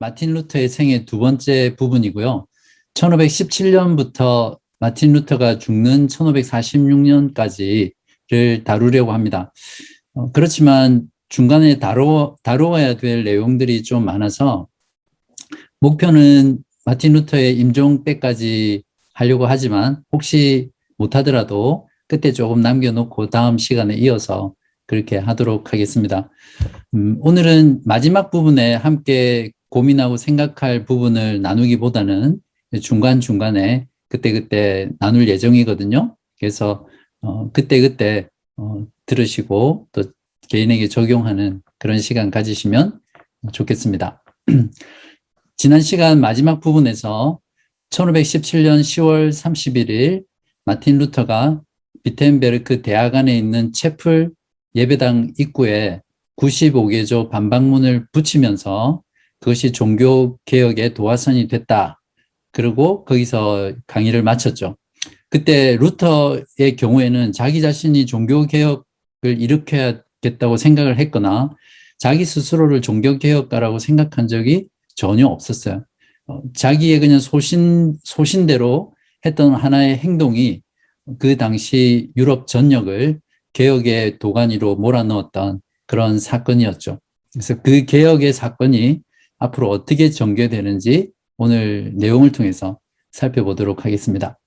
마틴 루터의 생애 두 번째 부분이고요. 1517년부터 마틴 루터가 죽는 1546년까지를 다루려고 합니다. 그렇지만 중간에 다루어야 될 내용들이 좀 많아서 목표는 마틴 루터의 임종 때까지 하려고 하지만 혹시 못하더라도 그때 조금 남겨놓고 다음 시간에 이어서 그렇게 하도록 하겠습니다. 오늘은 마지막 부분에 함께 고민하고 생각할 부분을 나누기보다는 중간중간에 그때그때 나눌 예정이거든요. 그래서 그때그때 들으시고 또 개인에게 적용하는 그런 시간 가지시면 좋겠습니다. 지난 시간 마지막 부분에서 1517년 10월 31일 마틴 루터가 비텐베르크 대학 안에 있는 채플 예배당 입구에 95개조 반박문을 붙이면서 그것이 종교개혁의 도화선이 됐다. 그리고 거기서 강의를 마쳤죠. 그때 루터의 경우에는 자기 자신이 종교개혁을 일으켜야겠다고 생각을 했거나 자기 스스로를 종교개혁가라고 생각한 적이 전혀 없었어요. 자기의 그냥 소신대로 했던 하나의 행동이 그 당시 유럽 전역을 개혁의 도가니로 몰아넣었던 그런 사건이었죠. 그래서 그 개혁의 사건이 앞으로 어떻게 전개되는지 오늘 내용을 통해서 살펴보도록 하겠습니다.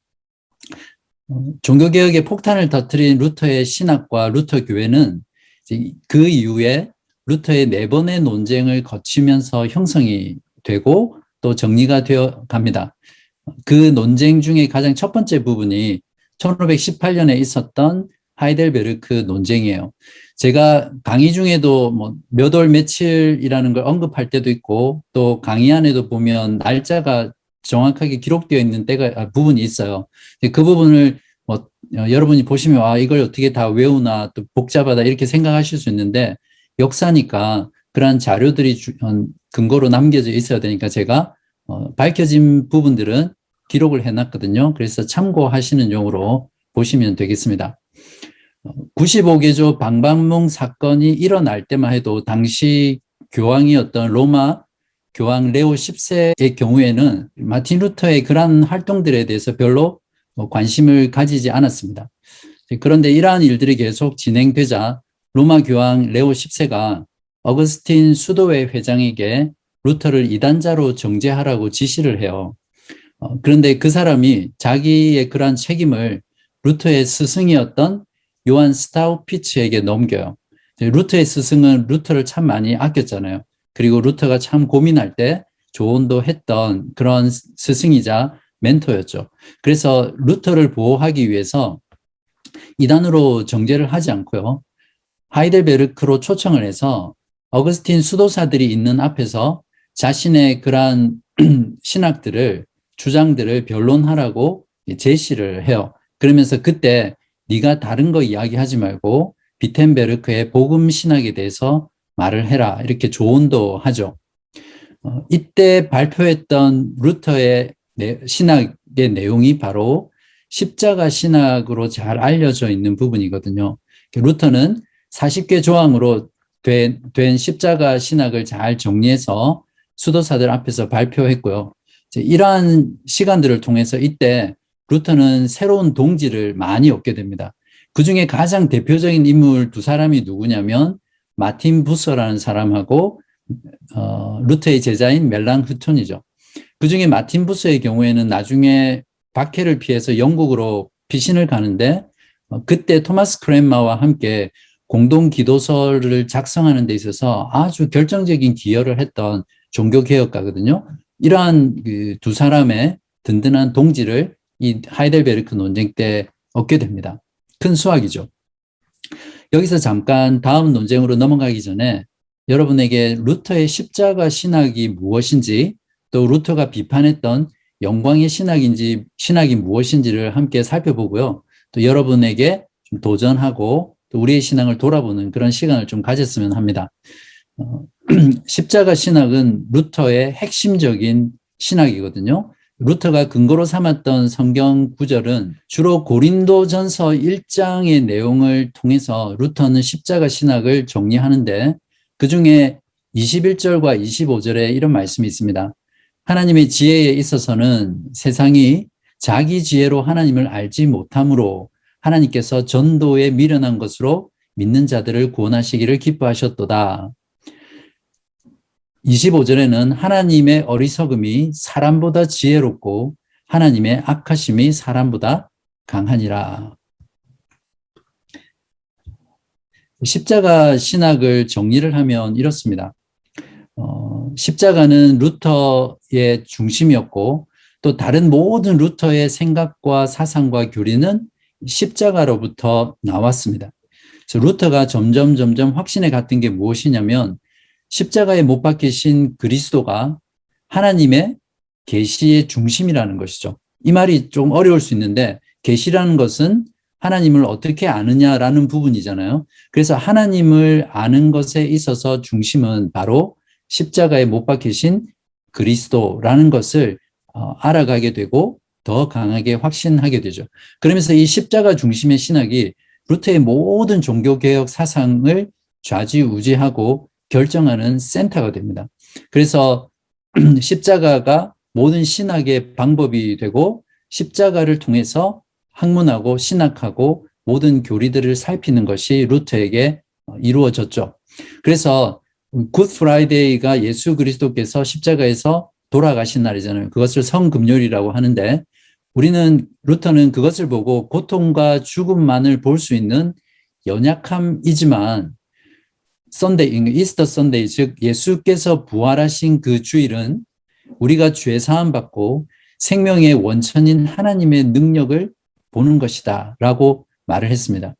종교개혁의 폭탄을 터뜨린 루터의 신학과 루터 교회는 그 이후에 루터의 네 번의 논쟁을 거치면서 형성이 되고 또 정리가 되어 갑니다. 그 논쟁 중에 가장 첫 번째 부분이 1518년에 있었던 하이델베르크 논쟁이에요. 제가 강의 중에도 뭐 몇 월 며칠이라는 걸 언급할 때도 있고 또 강의 안에도 보면 날짜가 정확하게 기록되어 있는 부분이 있어요. 그 부분을 뭐 여러분이 보시면 아 이걸 어떻게 다 외우나 또 복잡하다 이렇게 생각하실 수 있는데 역사니까 그러한 자료들이 근거로 남겨져 있어야 되니까 제가 밝혀진 부분들은 기록을 해놨거든요. 그래서 참고하시는 용으로 보시면 되겠습니다. 95개조 방방문 사건이 일어날 때만 해도 당시 교황이었던 로마 교황 레오 10세의 경우에는 마틴 루터의 그러한 활동들에 대해서 별로 관심을 가지지 않았습니다. 그런데 이러한 일들이 계속 진행되자 로마 교황 레오 10세가 어거스틴 수도회 회장에게 루터를 이단자로 정죄하라고 지시를 해요. 그런데 그 사람이 자기의 그러한 책임을 루터의 스승이었던 요한 스타우피츠에게 넘겨요. 루터의 스승은 루터를 참 많이 아꼈잖아요. 그리고 루터가 참 고민할 때 조언도 했던 그런 스승이자 멘토였죠. 그래서 루터를 보호하기 위해서 이단으로 정죄를 하지 않고요. 하이델베르크로 초청을 해서 어거스틴 수도사들이 있는 앞에서 자신의 그러한 신학들을 주장들을 변론하라고 제시를 해요. 그러면서 그때 네가 다른 거 이야기하지 말고 비텐베르크의 복음 신학에 대해서 말을 해라 이렇게 조언도 하죠. 이때 발표했던 루터의 신학의 내용이 바로 십자가 신학으로 잘 알려져 있는 부분이거든요. 루터는 40개 조항으로 된 십자가 신학을 잘 정리해서 수도사들 앞에서 발표했고요. 이러한 시간들을 통해서 이때 루터는 새로운 동지를 많이 얻게 됩니다. 그중에 가장 대표적인 인물 두 사람이 누구냐면 마틴 부서라는 사람하고 루터의 제자인 멜랑흐톤이죠. 그중에 마틴 부서의 경우에는 나중에 박해를 피해서 영국으로 피신을 가는데 그때 토마스 크랜마와 함께 공동 기도서를 작성하는 데 있어서 아주 결정적인 기여를 했던 종교개혁가거든요. 이러한 그 두 사람의 든든한 동지를 이 하이델베르크 논쟁 때 얻게 됩니다. 큰 수확이죠. 여기서 잠깐 다음 논쟁으로 넘어가기 전에 여러분에게 루터의 십자가 신학이 무엇인지 또 루터가 비판했던 영광의 신학이 무엇인지를 함께 살펴보고요. 또 여러분에게 좀 도전하고 또 우리의 신앙을 돌아보는 그런 시간을 좀 가졌으면 합니다. 십자가 신학은 루터의 핵심적인 신학이거든요. 루터가 근거로 삼았던 성경 구절은 주로 고린도전서 1장의 내용을 통해서 루터는 십자가 신학을 정리하는데 그중에 21절과 25절에 이런 말씀이 있습니다. 하나님의 지혜에 있어서는 세상이 자기 지혜로 하나님을 알지 못함으로 하나님께서 전도에 미련한 것으로 믿는 자들을 구원하시기를 기뻐하셨도다. 25절에는 하나님의 어리석음이 사람보다 지혜롭고 하나님의 악하심이 사람보다 강하니라. 십자가 신학을 정리를 하면 이렇습니다. 십자가는 루터의 중심이었고 또 다른 모든 루터의 생각과 사상과 교리는 십자가로부터 나왔습니다. 그래서 루터가 점점 확신에 갔던 게 무엇이냐면 십자가에 못 박히신 그리스도가 하나님의 계시의 중심이라는 것이죠. 이 말이 좀 어려울 수 있는데 계시라는 것은 하나님을 어떻게 아느냐라는 부분이잖아요. 그래서 하나님을 아는 것에 있어서 중심은 바로 십자가에 못 박히신 그리스도라는 것을 알아가게 되고 더 강하게 확신하게 되죠. 그러면서 이 십자가 중심의 신학이 루터의 모든 종교개혁 사상을 좌지우지하고 결정하는 센터가 됩니다. 그래서 십자가가 모든 신학의 방법이 되고 십자가를 통해서 학문하고 신학하고 모든 교리들을 살피는 것이 루터에게 이루어졌죠. 그래서 굿 프라이데이가 예수 그리스도께서 십자가에서 돌아가신 날이잖아요. 그것을 성금요일이라고 하는데 루터는 그것을 보고 고통과 죽음만을 볼 수 있는 연약함이지만 이스터 선데이, 즉 예수께서 부활하신 그 주일은 우리가 죄 사함 받고 생명의 원천인 하나님의 능력을 보는 것이다 라고 말을 했습니다.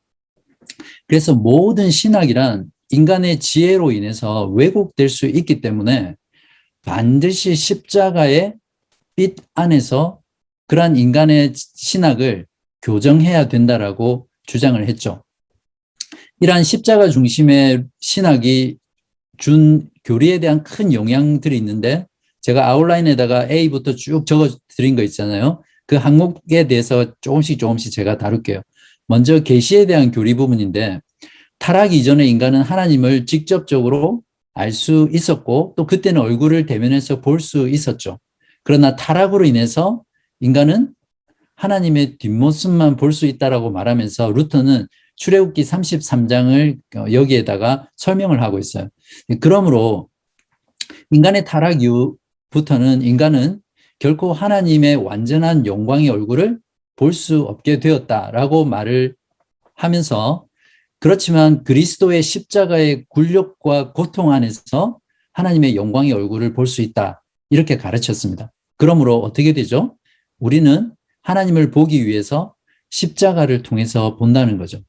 그래서 모든 신학이란 인간의 지혜로 인해서 왜곡될 수 있기 때문에 반드시 십자가의 빛 안에서 그러한 인간의 신학을 교정해야 된다라고 주장을 했죠. 이러한 십자가 중심의 신학이 준 교리에 대한 큰 영향들이 있는데 제가 아웃라인에다가 A부터 쭉 적어 드린 거 있잖아요. 그 항목에 대해서 조금씩 제가 다룰게요. 먼저 계시에 대한 교리 부분인데 타락 이전의 인간은 하나님을 직접적으로 알 수 있었고 또 그때는 얼굴을 대면해서 볼 수 있었죠. 그러나 타락으로 인해서 인간은 하나님의 뒷모습만 볼 수 있다라고 말하면서 루터는 출애굽기 33장을 여기에다가 설명을 하고 있어요. 그러므로 인간의 타락 이후부터는 인간은 결코 하나님의 완전한 영광의 얼굴을 볼 수 없게 되었다라고 말을 하면서 그렇지만 그리스도의 십자가의 굴욕과 고통 안에서 하나님의 영광의 얼굴을 볼 수 있다. 이렇게 가르쳤습니다. 그러므로 어떻게 되죠? 우리는 하나님을 보기 위해서 십자가를 통해서 본다는 거죠.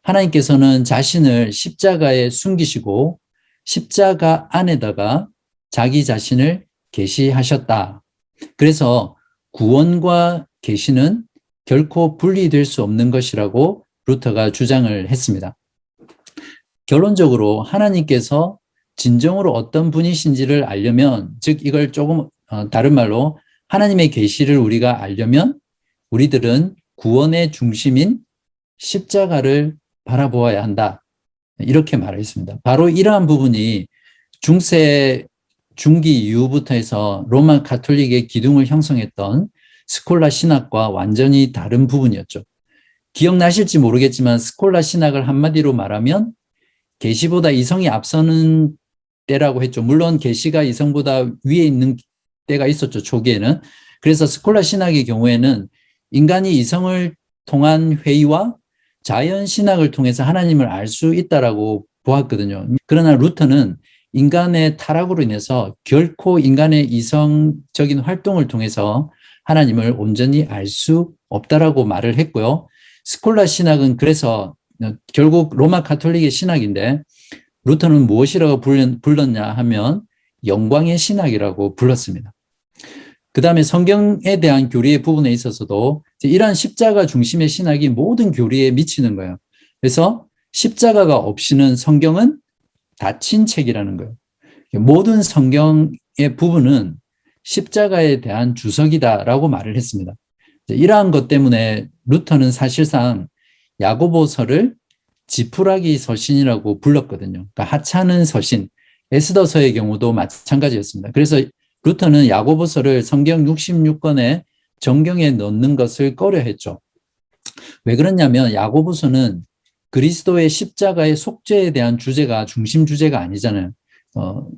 하나님께서는 자신을 십자가에 숨기시고 십자가 안에다가 자기 자신을 계시하셨다. 그래서 구원과 계시는 결코 분리될 수 없는 것이라고 루터가 주장을 했습니다. 결론적으로 하나님께서 진정으로 어떤 분이신지를 알려면, 즉 이걸 조금 다른 말로 하나님의 계시를 우리가 알려면 우리들은 구원의 중심인 십자가를 바라보아야 한다. 이렇게 말했습니다. 바로 이러한 부분이 중세 중기 이후부터 해서 로마 가톨릭의 기둥을 형성했던 스콜라 신학과 완전히 다른 부분이었죠. 기억나실지 모르겠지만 스콜라 신학을 한마디로 말하면 계시보다 이성이 앞서는 때라고 했죠. 물론 계시가 이성보다 위에 있는 때가 있었죠. 초기에는. 그래서 스콜라 신학의 경우에는 인간이 이성을 통한 회의와 자연 신학을 통해서 하나님을 알 수 있다라고 보았거든요. 그러나 루터는 인간의 타락으로 인해서 결코 인간의 이성적인 활동을 통해서 하나님을 온전히 알 수 없다라고 말을 했고요. 스콜라 신학은 그래서 결국 로마 가톨릭의 신학인데 루터는 무엇이라고 불렀냐 하면 영광의 신학이라고 불렀습니다. 그 다음에 성경에 대한 교리의 부분에 있어서도 이러한 십자가 중심의 신학이 모든 교리에 미치는 거예요. 그래서 십자가가 없이는 성경은 닫힌 책이라는 거예요. 모든 성경의 부분은 십자가에 대한 주석이다라고 말을 했습니다. 이러한 것 때문에 루터는 사실상 야고보서를 지푸라기 서신이라고 불렀거든요. 그러니까 하찮은 서신, 에스더서의 경우도 마찬가지였습니다. 그래서 루터는 야고보서를 성경 66권의 정경에 넣는 것을 꺼려했죠. 왜 그러냐면 야고보서는 그리스도의 십자가의 속죄에 대한 주제가 중심 주제가 아니잖아요.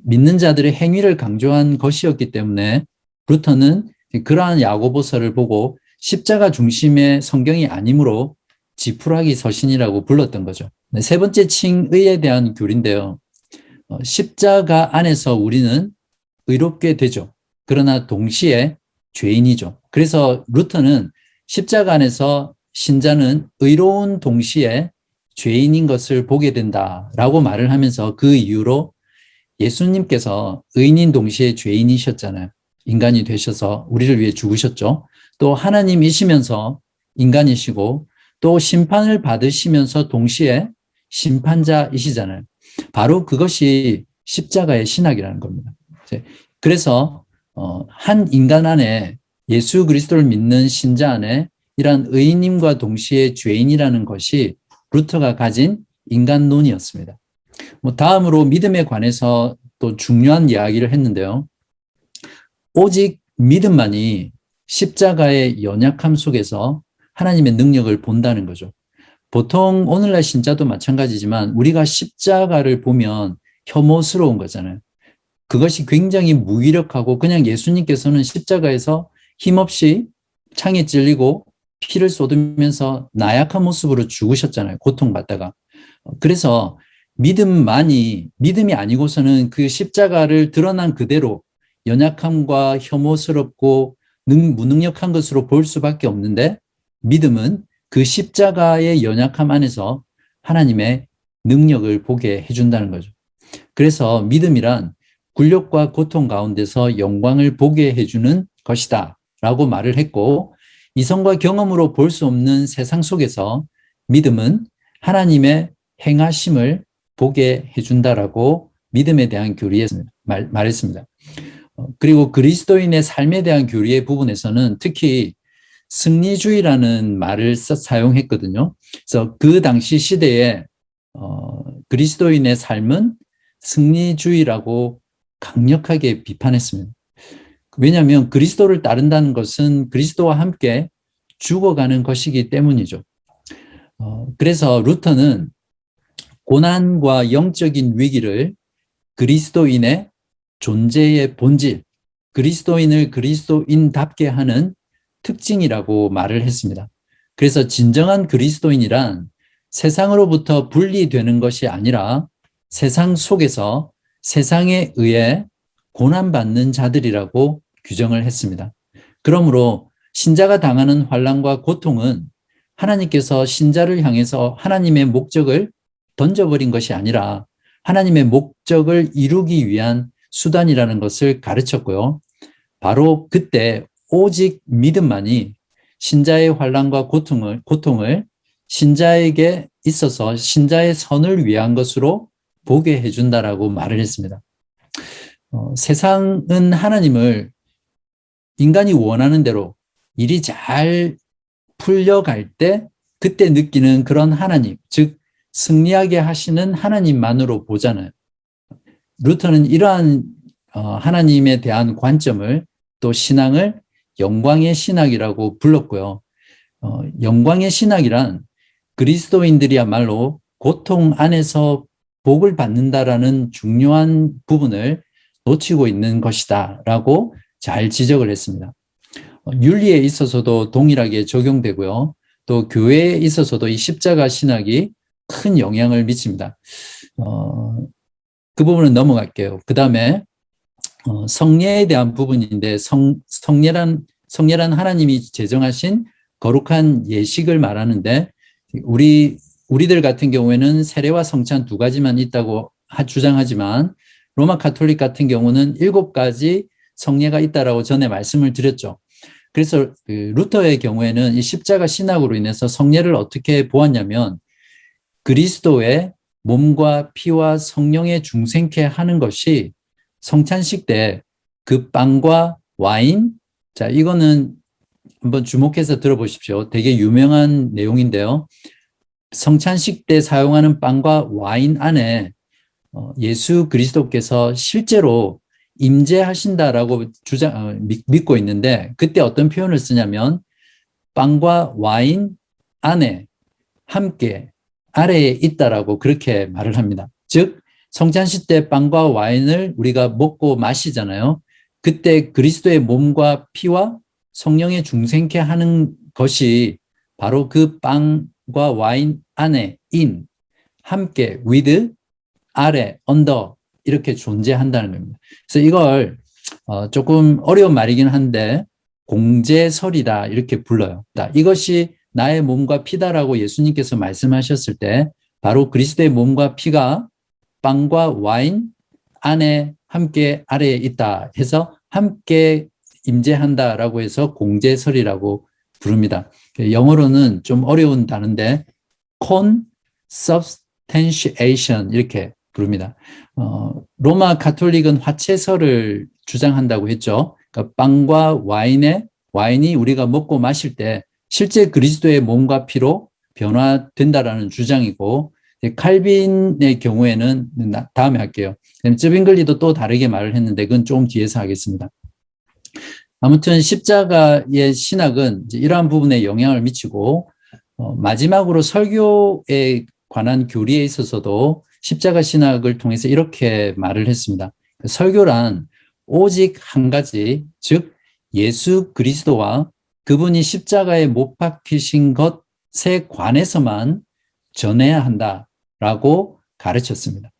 믿는 자들의 행위를 강조한 것이었기 때문에 루터는 그러한 야고보서를 보고 십자가 중심의 성경이 아니므로 지푸라기 서신이라고 불렀던 거죠. 세 번째 칭의에 대한 교리인데요. 십자가 안에서 우리는 의롭게 되죠. 그러나 동시에 죄인이죠. 그래서 루터는 십자가 안에서 신자는 의로운 동시에 죄인인 것을 보게 된다라고 말을 하면서 그 이유로 예수님께서 의인인 동시에 죄인이셨잖아요. 인간이 되셔서 우리를 위해 죽으셨죠. 또 하나님이시면서 인간이시고 또 심판을 받으시면서 동시에 심판자이시잖아요. 바로 그것이 십자가의 신학이라는 겁니다. 그래서 한 인간 안에 예수 그리스도를 믿는 신자 안에 이러한 의인님과 동시에 죄인이라는 것이 루터가 가진 인간론이었습니다. 다음으로 믿음에 관해서 또 중요한 이야기를 했는데요. 오직 믿음만이 십자가의 연약함 속에서 하나님의 능력을 본다는 거죠. 보통 오늘날 신자도 마찬가지지만 우리가 십자가를 보면 혐오스러운 거잖아요. 그것이 굉장히 무기력하고 그냥 예수님께서는 십자가에서 힘없이 창에 찔리고 피를 쏟으면서 나약한 모습으로 죽으셨잖아요. 고통받다가. 그래서 믿음이 아니고서는 그 십자가를 드러난 그대로 연약함과 혐오스럽고 무능력한 것으로 볼 수밖에 없는데 믿음은 그 십자가의 연약함 안에서 하나님의 능력을 보게 해준다는 거죠. 그래서 믿음이란 굴욕과 고통 가운데서 영광을 보게 해주는 것이다 라고 말을 했고 이성과 경험으로 볼 수 없는 세상 속에서 믿음은 하나님의 행하심을 보게 해준다라고 믿음에 대한 교리에 말했습니다. 그리고 그리스도인의 삶에 대한 교리의 부분에서는 특히 승리주의라는 말을 사용했거든요. 그래서 그 당시 시대에 그리스도인의 삶은 승리주의라고 강력하게 비판했습니다. 왜냐하면 그리스도를 따른다는 것은 그리스도와 함께 죽어가는 것이기 때문이죠. 그래서 루터는 고난과 영적인 위기를 그리스도인의 존재의 본질, 그리스도인을 그리스도인답게 하는 특징이라고 말을 했습니다. 그래서 진정한 그리스도인이란 세상으로부터 분리되는 것이 아니라 세상 속에서 세상에 의해 고난받는 자들이라고 규정을 했습니다. 그러므로 신자가 당하는 환난과 고통은 하나님께서 신자를 향해서 하나님의 목적을 던져버린 것이 아니라 하나님의 목적을 이루기 위한 수단이라는 것을 가르쳤고요. 바로 그때 오직 믿음만이 신자의 환난과 고통을 신자에게 있어서 신자의 선을 위한 것으로 보게 해준다라고 말을 했습니다. 세상은 하나님을 인간이 원하는 대로 일이 잘 풀려갈 때 그때 느끼는 그런 하나님, 즉 승리하게 하시는 하나님만으로 보잖아요. 루터는 이러한 하나님에 대한 관점을 또 신앙을 영광의 신학이라고 불렀고요. 영광의 신학이란 그리스도인들이야말로 고통 안에서 복을 받는다라는 중요한 부분을 놓치고 있는 것이다라고 잘 지적을 했습니다. 윤리에 있어서도 동일하게 적용되고요. 또 교회에 있어서도 이 십자가 신학이 큰 영향을 미칩니다. 그 부분은 넘어갈게요. 그 다음에 성례에 대한 부분인데 성례란 하나님이 제정하신 거룩한 예식을 말하는데 우리들 같은 경우에는 세례와 성찬 두 가지만 있다고 주장하지만 로마 가톨릭 같은 경우는 7가지 성례가 있다라고 전에 말씀을 드렸죠. 그래서 루터의 경우에는 이 십자가 신학으로 인해서 성례를 어떻게 보았냐면 그리스도의 몸과 피와 성령의 중생케 하는 것이 성찬식 때 그 빵과 와인, 자 이거는 한번 주목해서 들어보십시오. 되게 유명한 내용인데요. 성찬식 때 사용하는 빵과 와인 안에 예수 그리스도께서 실제로 임재하신다라고 믿고 있는데, 그때 어떤 표현을 쓰냐면 빵과 와인 안에 함께 아래에 있다라고 그렇게 말을 합니다. 즉 성찬식 때 빵과 와인을 우리가 먹고 마시잖아요. 그때 그리스도의 몸과 피와 성령의 중생케 하는 것이 바로 그 빵과 와인 안에 in, 함께 with, 아래, under 이렇게 존재한다는 겁니다. 그래서 이걸 조금 어려운 말이긴 한데 공제설이다 이렇게 불러요. 이것이 나의 몸과 피다라고 예수님께서 말씀하셨을 때 바로 그리스도의 몸과 피가 빵과 와인 안에 함께 아래에 있다 해서 함께 임재한다라고 해서 공제설이라고 부릅니다. 영어로는 좀 어려운 단어인데 consubstantiation 이렇게 부릅니다. 로마 가톨릭은 화채설을 주장한다고 했죠. 그러니까 빵과 와인이 우리가 먹고 마실 때 실제 그리스도의 몸과 피로 변화된다라는 주장이고, 칼빈의 경우에는 다음에 할게요. 쯔빙글리도 또 다르게 말을 했는데 그건 좀 뒤에서 하겠습니다. 아무튼 십자가의 신학은 이러한 부분에 영향을 미치고, 마지막으로 설교에 관한 교리에 있어서도 십자가 신학을 통해서 이렇게 말을 했습니다. 설교란 오직 한 가지, 즉 예수 그리스도와 그분이 십자가에 못 박히신 것에 관해서만 전해야 한다라고 가르쳤습니다.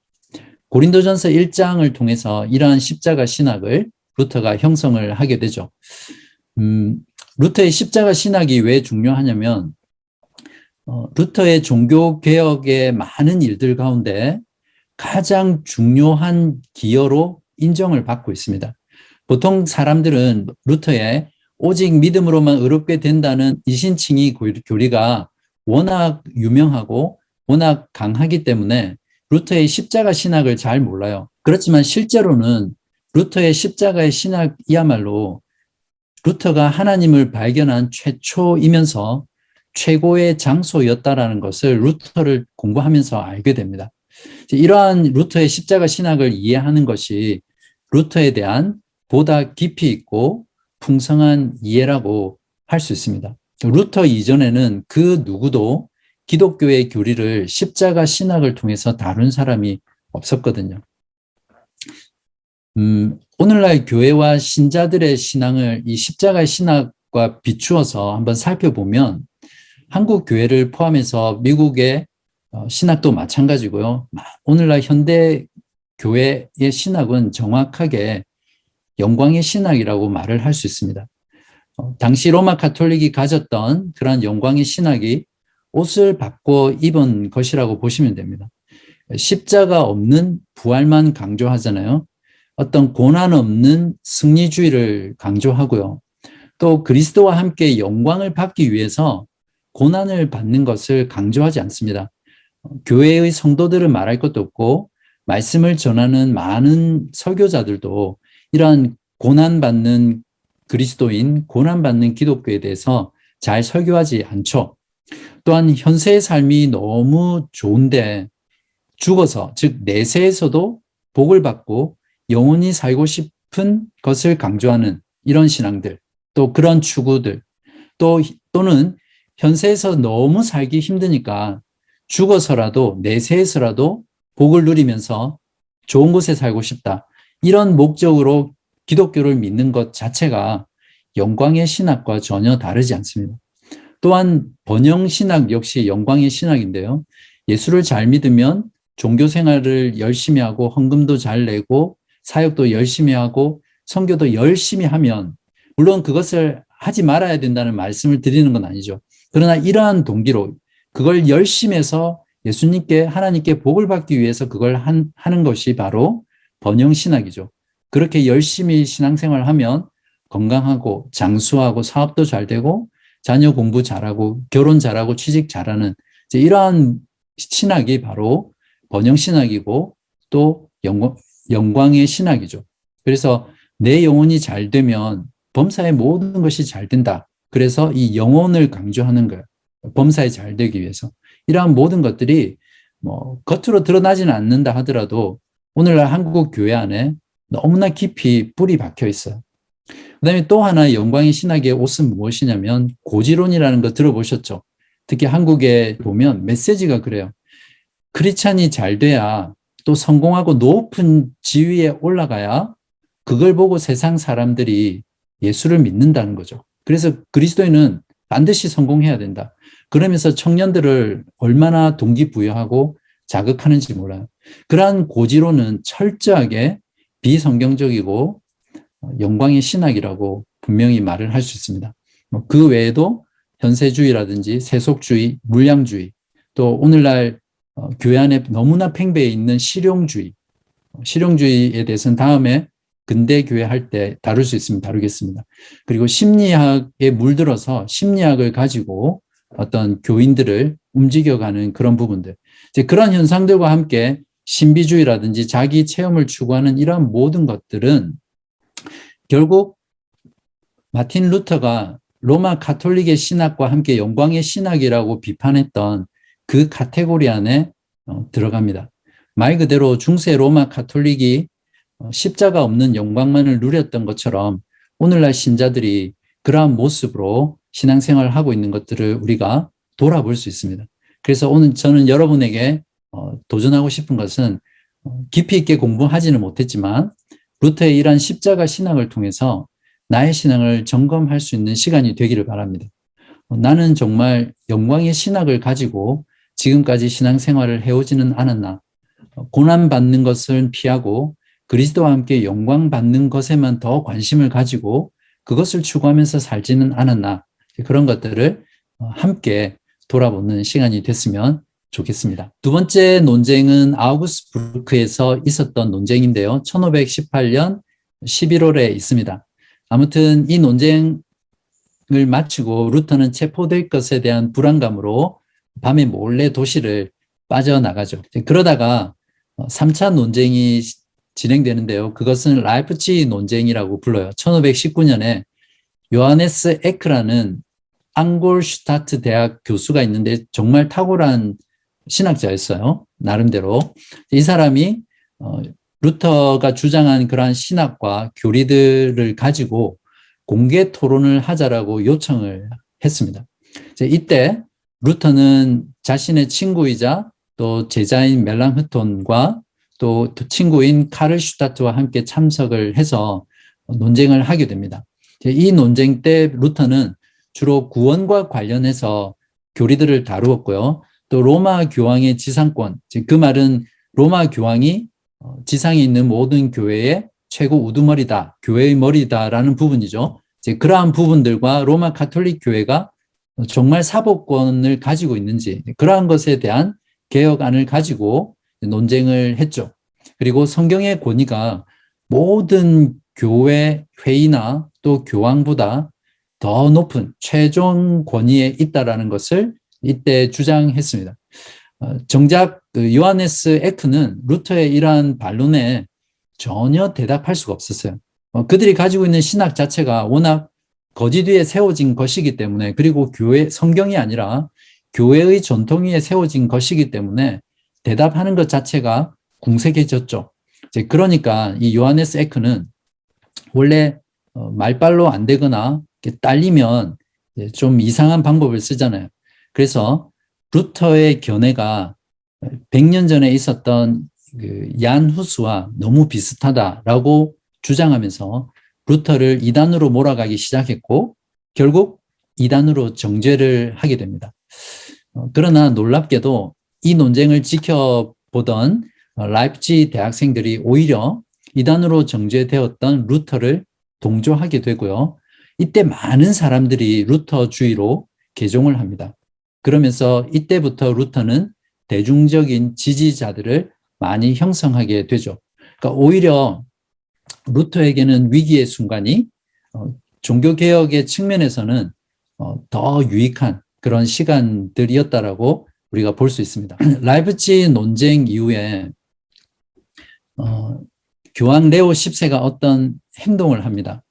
고린도전서 1장을 통해서 이러한 십자가 신학을 루터가 형성을 하게 되죠. 루터의 십자가 신학이 왜 중요하냐면 루터의 종교개혁의 많은 일들 가운데 가장 중요한 기여로 인정을 받고 있습니다. 보통 사람들은 루터의 오직 믿음으로만 의롭게 된다는 이신칭의 교리가 워낙 유명하고 워낙 강하기 때문에 루터의 십자가 신학을 잘 몰라요. 그렇지만 실제로는 루터의 십자가의 신학이야말로 루터가 하나님을 발견한 최초이면서 최고의 장소였다라는 것을 루터를 공부하면서 알게 됩니다. 이러한 루터의 십자가 신학을 이해하는 것이 루터에 대한 보다 깊이 있고 풍성한 이해라고 할 수 있습니다. 루터 이전에는 그 누구도 기독교의 교리를 십자가 신학을 통해서 다룬 사람이 없었거든요. 오늘날 교회와 신자들의 신앙을 이 십자가의 신학과 비추어서 한번 살펴보면 한국 교회를 포함해서 미국의 신학도 마찬가지고요. 오늘날 현대 교회의 신학은 정확하게 영광의 신학이라고 말을 할 수 있습니다. 당시 로마 가톨릭이 가졌던 그러한 영광의 신학이 옷을 바꿔 입은 것이라고 보시면 됩니다. 십자가 없는 부활만 강조하잖아요. 어떤 고난 없는 승리주의를 강조하고요. 또 그리스도와 함께 영광을 받기 위해서 고난을 받는 것을 강조하지 않습니다. 교회의 성도들은 말할 것도 없고 말씀을 전하는 많은 설교자들도 이러한 고난받는 그리스도인, 고난받는 기독교에 대해서 잘 설교하지 않죠. 또한 현세의 삶이 너무 좋은데 죽어서, 즉 내세에서도 복을 받고 영원히 살고 싶은 것을 강조하는 이런 신앙들, 또 그런 추구들, 또는 현세에서 너무 살기 힘드니까 죽어서라도 내세에서라도 복을 누리면서 좋은 곳에 살고 싶다. 이런 목적으로 기독교를 믿는 것 자체가 영광의 신학과 전혀 다르지 않습니다. 또한 번영신학 역시 영광의 신학인데요. 예수를 잘 믿으면 종교 생활을 열심히 하고 헌금도 잘 내고 사역도 열심히 하고 선교도 열심히 하면, 물론 그것을 하지 말아야 된다는 말씀을 드리는 건 아니죠. 그러나 이러한 동기로 그걸 열심히 해서 예수님께, 하나님께 복을 받기 위해서 그걸 하는 것이 바로 번영신학이죠. 그렇게 열심히 신앙생활을 하면 건강하고 장수하고 사업도 잘 되고 자녀 공부 잘하고 결혼 잘하고 취직 잘하는 이러한 신학이 바로 번영신학이고 또 영광의 신학이죠. 그래서 내 영혼이 잘 되면 범사의 모든 것이 잘 된다. 그래서 이 영혼을 강조하는 거예요. 범사에 잘 되기 위해서. 이러한 모든 것들이 뭐 겉으로 드러나지는 않는다 하더라도 오늘날 한국 교회 안에 너무나 깊이 뿌리 박혀 있어요. 그다음에 또 하나 영광의 신학의 옷은 무엇이냐면 고지론이라는 거 들어보셨죠? 특히 한국에 보면 메시지가 그래요. 크리스찬이 잘 돼야 또 성공하고 높은 지위에 올라가야 그걸 보고 세상 사람들이 예수를 믿는다는 거죠. 그래서 그리스도인은 반드시 성공해야 된다. 그러면서 청년들을 얼마나 동기부여하고 자극하는지 몰라요. 그러한 고지론은 철저하게 비성경적이고 영광의 신학이라고 분명히 말을 할 수 있습니다. 그 외에도 현세주의라든지 세속주의, 물량주의, 또 오늘날 교회 안에 너무나 팽배해 있는 실용주의에 대해서는 다음에 근대 교회 할 때 다룰 수 있으면 다루겠습니다. 그리고 심리학에 물들어서 심리학을 가지고 어떤 교인들을 움직여가는 그런 부분들. 이제 그런 현상들과 함께 신비주의라든지 자기 체험을 추구하는 이러한 모든 것들은 결국 마틴 루터가 로마 가톨릭의 신학과 함께 영광의 신학이라고 비판했던 그 카테고리 안에 들어갑니다. 말 그대로 중세 로마 가톨릭이 십자가 없는 영광만을 누렸던 것처럼 오늘날 신자들이 그러한 모습으로 신앙생활을 하고 있는 것들을 우리가 돌아볼 수 있습니다. 그래서 오늘 저는 여러분에게 도전하고 싶은 것은 깊이 있게 공부하지는 못했지만 루터의 이러한 십자가 신앙을 통해서 나의 신앙을 점검할 수 있는 시간이 되기를 바랍니다. 나는 정말 영광의 신학을 가지고 지금까지 신앙생활을 해오지는 않았나. 고난받는 것을 피하고 그리스도와 함께 영광 받는 것에만 더 관심을 가지고 그것을 추구하면서 살지는 않았나. 그런 것들을 함께 돌아보는 시간이 됐으면 좋겠습니다. 두 번째 논쟁은 아우구스부르크에서 있었던 논쟁인데요. 1518년 11월에 있습니다. 아무튼 이 논쟁을 마치고 루터는 체포될 것에 대한 불안감으로 밤에 몰래 도시를 빠져나가죠. 그러다가 3차 논쟁이 진행되는데요. 그것은 라이프치히 논쟁이라고 불러요. 1519년에 요하네스 에크라는 앙골슈타트 대학 교수가 있는데 정말 탁월한 신학자였어요. 나름대로. 이 사람이 루터가 주장한 그러한 신학과 교리들을 가지고 공개 토론을 하자라고 요청을 했습니다. 이때 루터는 자신의 친구이자 또 제자인 멜랑흐톤과 또 친구인 카를 슈타트와 함께 참석을 해서 논쟁을 하게 됩니다. 이 논쟁 때 루터는 주로 구원과 관련해서 교리들을 다루었고요. 또 로마 교황의 지상권, 그 말은 로마 교황이 지상에 있는 모든 교회의 최고 우두머리다, 교회의 머리다라는 부분이죠. 그러한 부분들과 로마 가톨릭 교회가 정말 사법권을 가지고 있는지 그러한 것에 대한 개혁안을 가지고 논쟁을 했죠. 그리고 성경의 권위가 모든 교회 회의나 또 교황보다 더 높은 최종 권위에 있다라는 것을 이때 주장했습니다. 정작 요하네스 에크는 루터의 이러한 반론에 전혀 대답할 수가 없었어요. 그들이 가지고 있는 신학 자체가 워낙 거짓 위에 세워진 것이기 때문에, 그리고 성경이 아니라 교회의 전통 위에 세워진 것이기 때문에 대답하는 것 자체가 궁색해졌죠. 그러니까 이 요하네스 에크는 원래 말발로 안 되거나 딸리면 좀 이상한 방법을 쓰잖아요. 그래서 루터의 견해가 100년 전에 있었던 얀 후스와 너무 비슷하다라고 주장하면서 루터를 이단으로 몰아가기 시작했고 결국 이단으로 정죄를 하게 됩니다. 그러나 놀랍게도 이 논쟁을 지켜보던 라이프치히 대학생들이 오히려 이단으로 정죄되었던 루터를 동조하게 되고요. 이때 많은 사람들이 루터주의로 개종을 합니다. 그러면서 이때부터 루터는 대중적인 지지자들을 많이 형성하게 되죠. 그러니까 오히려 루터에게는 위기의 순간이 종교개혁의 측면에서는 더 유익한 그런 시간들이었다라고 우리가 볼 수 있습니다. 라이프치히 논쟁 이후에 교황 레오 10세가 어떤 행동을 합니다.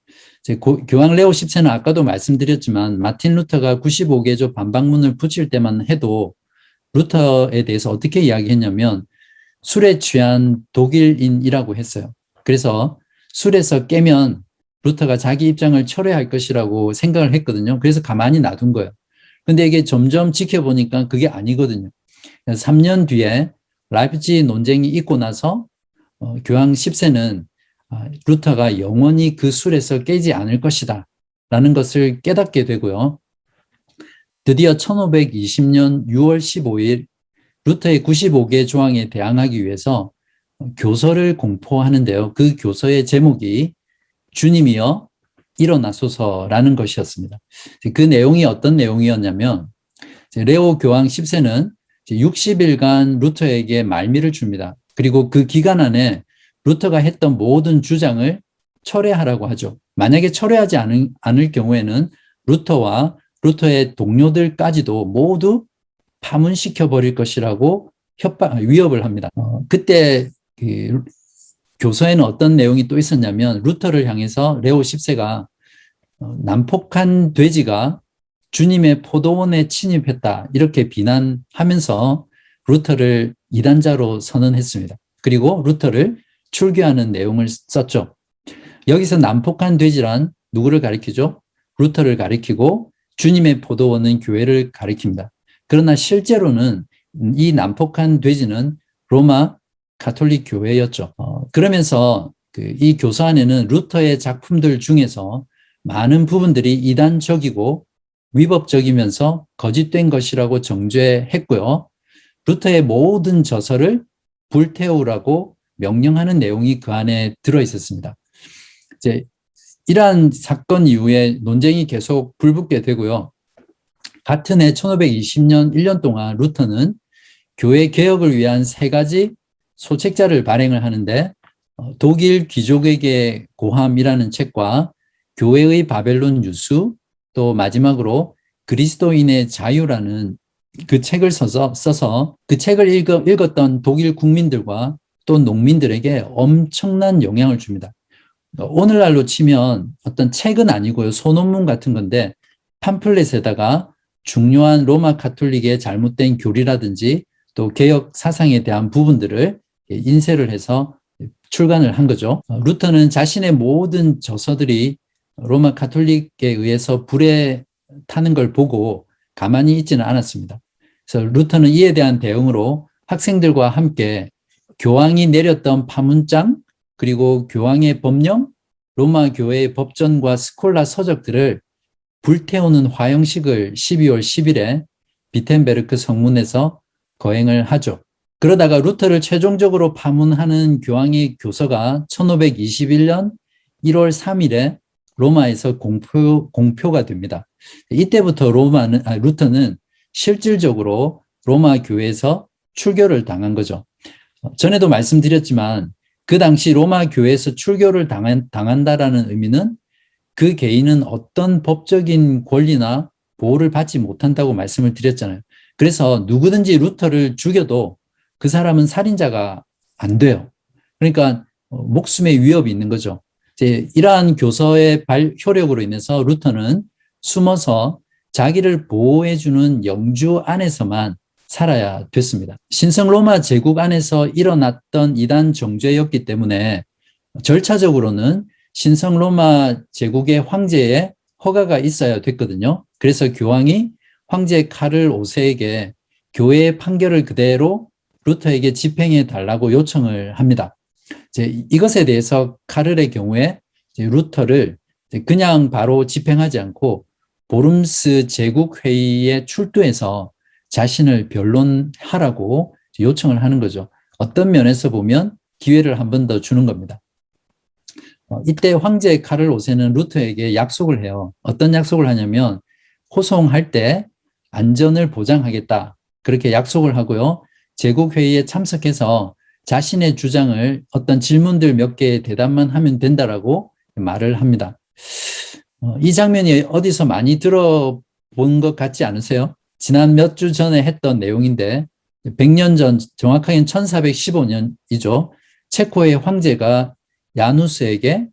교황 레오 10세는 아까도 말씀드렸지만 마틴 루터가 95개조 반박문을 붙일 때만 해도 루터에 대해서 어떻게 이야기했냐면 술에 취한 독일인이라고 했어요. 그래서 술에서 깨면 루터가 자기 입장을 철회할 것이라고 생각을 했거든요. 그래서 가만히 놔둔 거예요. 근데 이게 점점 지켜보니까 그게 아니거든요. 3년 뒤에 라이프치히 논쟁이 있고 나서 교황 10세는 루터가 영원히 그 술에서 깨지 않을 것이다 라는 것을 깨닫게 되고요. 드디어 1520년 6월 15일 루터의 95개 조항에 대항하기 위해서 교서를 공포하는데요. 그 교서의 제목이 주님이여 일어나소서라는 것이었습니다. 그 내용이 어떤 내용이었냐면 레오 교황 10세는 60일간 루터에게 말미를 줍니다. 그리고 그 기간 안에 루터가 했던 모든 주장을 철회하라고 하죠. 만약에 철회하지 않을 경우에는 루터와 루터의 동료들까지도 모두 파문시켜 버릴 것이라고 위협을 합니다. 그때 그 교서에는 어떤 내용이 또 있었냐면 루터를 향해서 레오 10세가 난폭한 돼지가 주님의 포도원에 침입했다 이렇게 비난하면서 루터를 이단자로 선언했습니다. 그리고 루터를 출교하는 내용을 썼죠. 여기서 난폭한 돼지란 누구를 가리키죠? 루터를 가리키고 주님의 포도원은 교회를 가리킵니다. 그러나 실제로는 이 난폭한 돼지는 로마 가톨릭 교회였죠. 그러면서 이 교서 안에는 루터의 작품들 중에서 많은 부분들이 이단적이고 위법적이면서 거짓된 것이라고 정죄했고요. 루터의 모든 저서를 불태우라고 명령하는 내용이 그 안에 들어 있었습니다. 이제 이러한 사건 이후에 논쟁이 계속 불붙게 되고요. 같은 해 1520년 1년 동안 루터는 교회 개혁을 위한 3가지 소책자를 발행을 하는데 독일 귀족에게 고함이라는 책과 교회의 바벨론 유수, 또 마지막으로 그리스도인의 자유라는 그 책을 써서 그 책을 읽었던 독일 국민들과 또 농민들에게 엄청난 영향을 줍니다. 오늘날로 치면 어떤 책은 아니고요. 소논문 같은 건데 팜플렛에다가 중요한 로마 가톨릭의 잘못된 교리라든지 또 개혁 사상에 대한 부분들을 인쇄를 해서 출간을 한 거죠. 루터는 자신의 모든 저서들이 로마 가톨릭에 의해서 불에 타는 걸 보고 가만히 있지는 않았습니다. 그래서 루터는 이에 대한 대응으로 학생들과 함께 교황이 내렸던 파문장 그리고 교황의 법령, 로마 교회의 법전과 스콜라 서적들을 불태우는 화형식을 12월 10일에 비텐베르크 성문에서 거행을 하죠. 그러다가 루터를 최종적으로 파문하는 교황의 교서가 1521년 1월 3일에 로마에서 공표가 됩니다. 이때부터 루터는 실질적으로 로마 교회에서 출교를 당한 거죠. 전에도 말씀드렸지만 그 당시 로마 교회에서 출교를 당한다라는 의미는 그 개인은 어떤 법적인 권리나 보호를 받지 못한다고 말씀을 드렸잖아요. 그래서 누구든지 루터를 죽여도 그 사람은 살인자가 안 돼요. 그러니까 목숨의 위협이 있는 거죠. 이제 이러한 교서의 효력으로 인해서 루터는 숨어서 자기를 보호해주는 영주 안에서만 살아야 됐습니다. 신성 로마 제국 안에서 일어났던 이단 정죄였기 때문에 절차적으로는 신성 로마 제국의 황제의 허가가 있어야 됐거든요. 그래서 교황이 황제 카를 5세에게 교회의 판결을 그대로 루터에게 집행해 달라고 요청을 합니다. 이것에 대해서 카를의 경우에 루터를 그냥 바로 집행하지 않고 보름스 제국회의에 출두해서 자신을 변론하라고 요청을 하는 거죠. 어떤 면에서 보면 기회를 한 번 더 주는 겁니다. 이때 황제 카를 5세는 루터에게 약속을 해요. 어떤 약속을 하냐면 호송할 때 안전을 보장하겠다. 그렇게 약속을 하고요. 제국회의에 참석해서 자신의 주장을 어떤 질문들 몇 개의 대답만 하면 된다라고 말을 합니다. 이 장면이 어디서 많이 들어본 것 같지 않으세요? 지난 몇 주 전에 했던 내용인데 100년 전, 정확하게는 1415년이죠. 체코의 황제가 야누스에게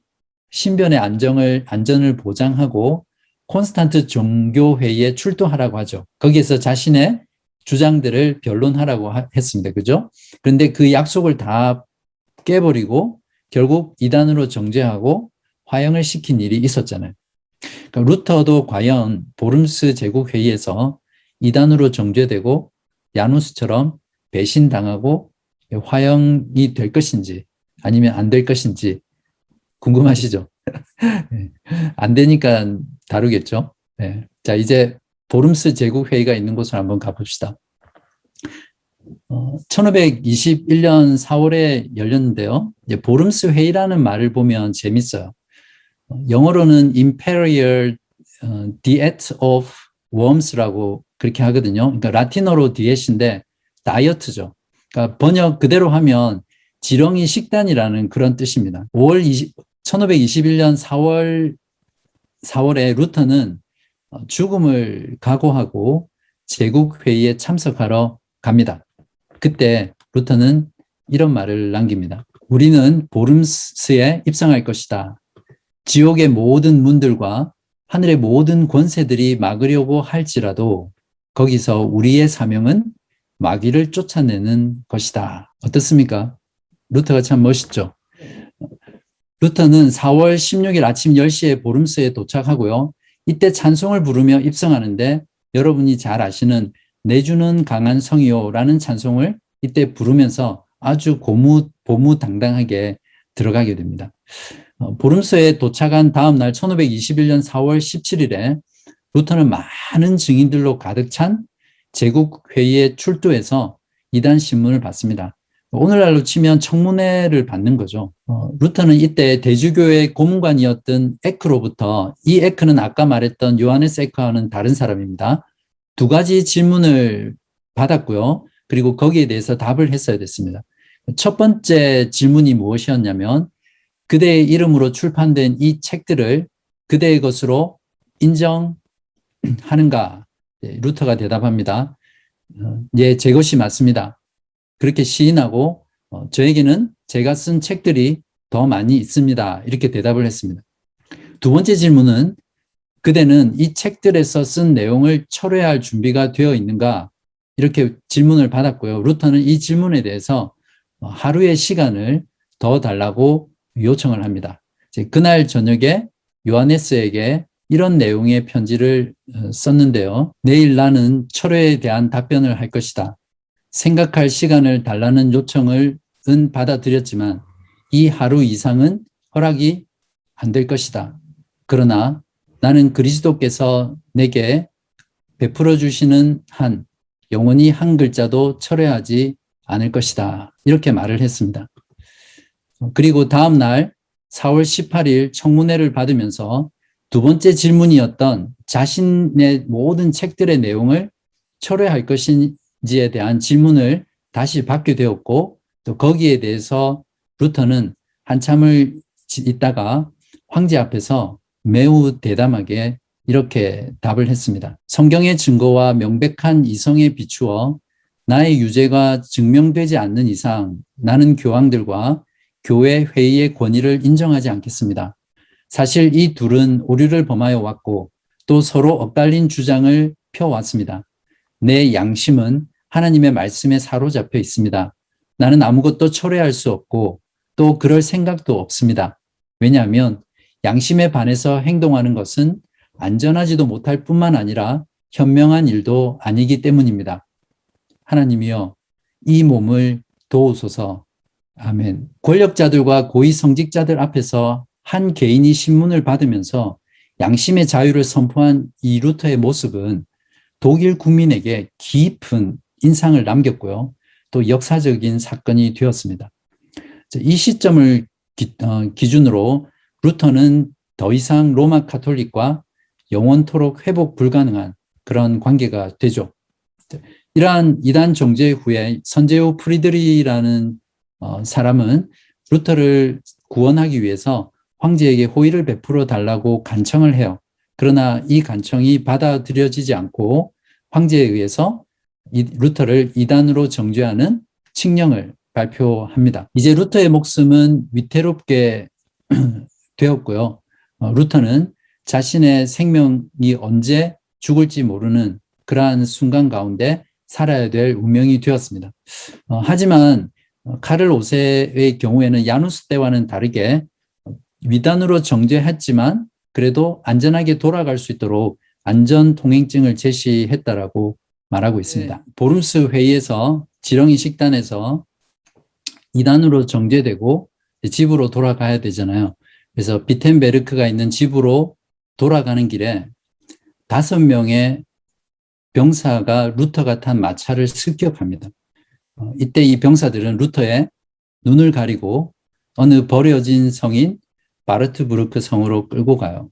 신변의 안전을 보장하고 콘스탄트 종교회의에 출두하라고 하죠. 거기에서 자신의 주장들을 변론하라고 했습니다. 그죠? 그런데 그 약속을 다 깨버리고 결국 이단으로 정죄하고 화형을 시킨 일이 있었잖아요. 그러니까 루터도 과연 보름스 제국회의에서 이단으로 정죄되고 야누스처럼 배신당하고 화형이 될 것인지 아니면 안 될 것인지 궁금하시죠? 안 되니까 다루겠죠. 네. 자, 이제 보름스 제국회의가 있는 곳을 한번 가봅시다. 1521년 4월에 열렸는데요. 이제 보름스 회의라는 말을 보면 재밌어요. 영어로는 Imperial Diet of Worms라고 그렇게 하거든요. 그러니까 라틴어로 디엣인데 다이어트죠. 그러니까 번역 그대로 하면 지렁이 식단이라는 그런 뜻입니다. 1521년 4월에 루터는 죽음을 각오하고 제국회의에 참석하러 갑니다. 그때 루터는 이런 말을 남깁니다. 우리는 보름스에 입성할 것이다. 지옥의 모든 문들과 하늘의 모든 권세들이 막으려고 할지라도 거기서 우리의 사명은 마귀를 쫓아내는 것이다. 어떻습니까? 루터가 참 멋있죠. 루터는 4월 16일 아침 10시에 보름스에 도착하고요. 이때 찬송을 부르며 입성하는데 여러분이 잘 아시는 내주는 강한 성이요라는 찬송을 이때 부르면서 아주 고무당당하게 들어가게 됩니다. 보름스에 도착한 다음 날 1521년 4월 17일에 루터는 많은 증인들로 가득 찬 제국회의에 출두해서 이단 신문을 받습니다. 오늘날로 치면 청문회를 받는 거죠. 루터는 이때 대주교의 고문관이었던 에크로부터, 이 에크는 아까 말했던 요하네스 에크와는 다른 사람입니다. 두 가지 질문을 받았고요. 그리고 거기에 대해서 답을 했어야 됐습니다. 첫 번째 질문이 무엇이었냐면 그대의 이름으로 출판된 이 책들을 그대의 것으로 인정하는가? 루터가 대답합니다. 예, 제 것이 맞습니다. 그렇게 시인하고 저에게는 제가 쓴 책들이 더 많이 있습니다. 이렇게 대답을 했습니다. 두 번째 질문은 그대는 이 책들에서 쓴 내용을 철회할 준비가 되어 있는가? 이렇게 질문을 받았고요. 루터는 이 질문에 대해서 하루의 시간을 더 달라고 요청을 합니다. 그날 저녁에 요하네스에게 이런 내용의 편지를 썼는데요. 내일 나는 철회에 대한 답변을 할 것이다. 생각할 시간을 달라는 요청을 받아들였지만 이 하루 이상은 허락이 안 될 것이다. 그러나 나는 그리스도께서 내게 베풀어 주시는 한 영원히 한 글자도 철회하지 않을 것이다. 이렇게 말을 했습니다. 그리고 다음 날 4월 18일 청문회를 받으면서 두 번째 질문이었던 자신의 모든 책들의 내용을 철회할 것인지에 대한 질문을 다시 받게 되었고 또 거기에 대해서 루터는 한참을 있다가 황제 앞에서 매우 대담하게 이렇게 답을 했습니다. 성경의 증거와 명백한 이성에 비추어 나의 유죄가 증명되지 않는 이상 나는 교황들과 교회 회의의 권위를 인정하지 않겠습니다. 사실 이 둘은 오류를 범하여 왔고 또 서로 엇갈린 주장을 펴왔습니다. 내 양심은 하나님의 말씀에 사로잡혀 있습니다. 나는 아무것도 철회할 수 없고 또 그럴 생각도 없습니다. 왜냐하면 양심에 반해서 행동하는 것은 안전하지도 못할 뿐만 아니라 현명한 일도 아니기 때문입니다. 하나님이여 이 몸을 도우소서. 아멘. 권력자들과 고위 성직자들 앞에서 한 개인이 신문을 받으면서 양심의 자유를 선포한 이 루터의 모습은 독일 국민에게 깊은 인상을 남겼고요. 또 역사적인 사건이 되었습니다. 이 시점을 기준으로 루터는 더 이상 로마 카톨릭과 영원토록 회복 불가능한 그런 관계가 되죠. 이러한 이단 정죄 후에 선제후 프리드리라는 사람은 루터를 구원하기 위해서 황제에게 호의를 베풀어 달라고 간청을 해요. 그러나 이 간청이 받아들여지지 않고 황제에 의해서 루터를 이단으로 정죄하는 칙령을 발표합니다. 이제 루터의 목숨은 위태롭게 되었고요. 루터는 자신의 생명이 언제 죽을지 모르는 그러한 순간 가운데 살아야 될 운명이 되었습니다. 하지만 카를 5세의 경우에는 야누스 때와는 다르게 위단으로 정죄했지만 그래도 안전하게 돌아갈 수 있도록 안전 통행증을 제시했다라고 말하고 있습니다. 보름스 회의에서 지렁이 식단에서 2단으로 정죄되고 집으로 돌아가야 되잖아요. 그래서 비텐베르크가 있는 집으로 돌아가는 길에 5명의 병사가 루터가 탄 마차를 습격합니다. 이때 이 병사들은 루터의 눈을 가리고 어느 버려진 성인 바르트부르크 성으로 끌고 가요.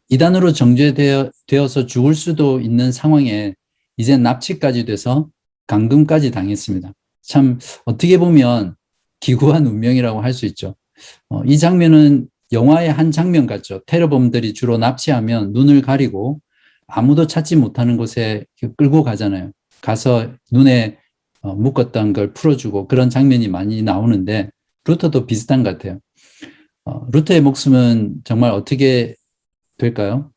이단으로 정죄되어서 죽을 수도 있는 상황에 이제 납치까지 돼서 감금까지 당했습니다. 참 어떻게 보면 기구한 운명이라고 할 수 있죠. 이 장면은 영화의 한 장면 같죠. 테러범들이 주로 납치하면 눈을 가리고 아무도 찾지 못하는 곳에 끌고 가잖아요. 가서 눈에 묶었던 걸 풀어주고 그런 장면이 많이 나오는데 루터도 비슷한 것 같아요. 루터의 목숨은 정말 어떻게 될까요?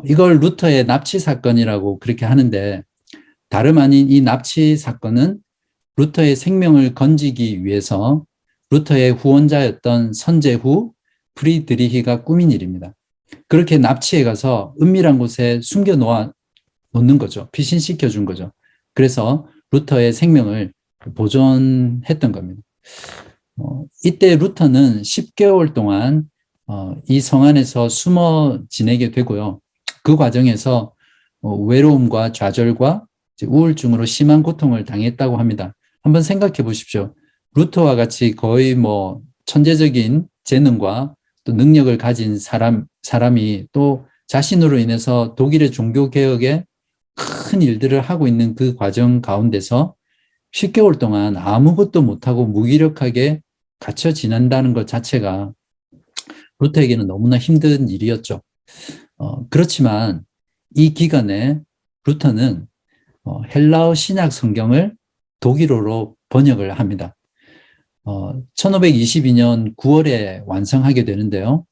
이걸 루터의 납치 사건이라고 그렇게 하는데 다름 아닌 이 납치 사건은 루터의 생명을 건지기 위해서 루터의 후원자였던 선제후 프리드리히가 꾸민 일입니다. 그렇게 납치해 가서 은밀한 곳에 숨겨 놓는 거죠. 피신시켜 준 거죠. 그래서 루터의 생명을 보존했던 겁니다. 이때 루터는 10개월 동안 이 성 안에서 숨어 지내게 되고요. 그 과정에서 외로움과 좌절과 우울증으로 심한 고통을 당했다고 합니다. 한번 생각해 보십시오. 루터와 같이 거의 뭐 천재적인 재능과 또 능력을 가진 사람이 또 자신으로 인해서 독일의 종교개혁에 큰 일들을 하고 있는 그 과정 가운데서 10개월 동안 아무것도 못하고 무기력하게 갇혀 지낸다는 것 자체가 루터에게는 너무나 힘든 일이었죠. 그렇지만 이 기간에 루터는 헬라어 신약 성경을 독일어로 번역을 합니다. 1522년 9월에 완성하게 되는데요.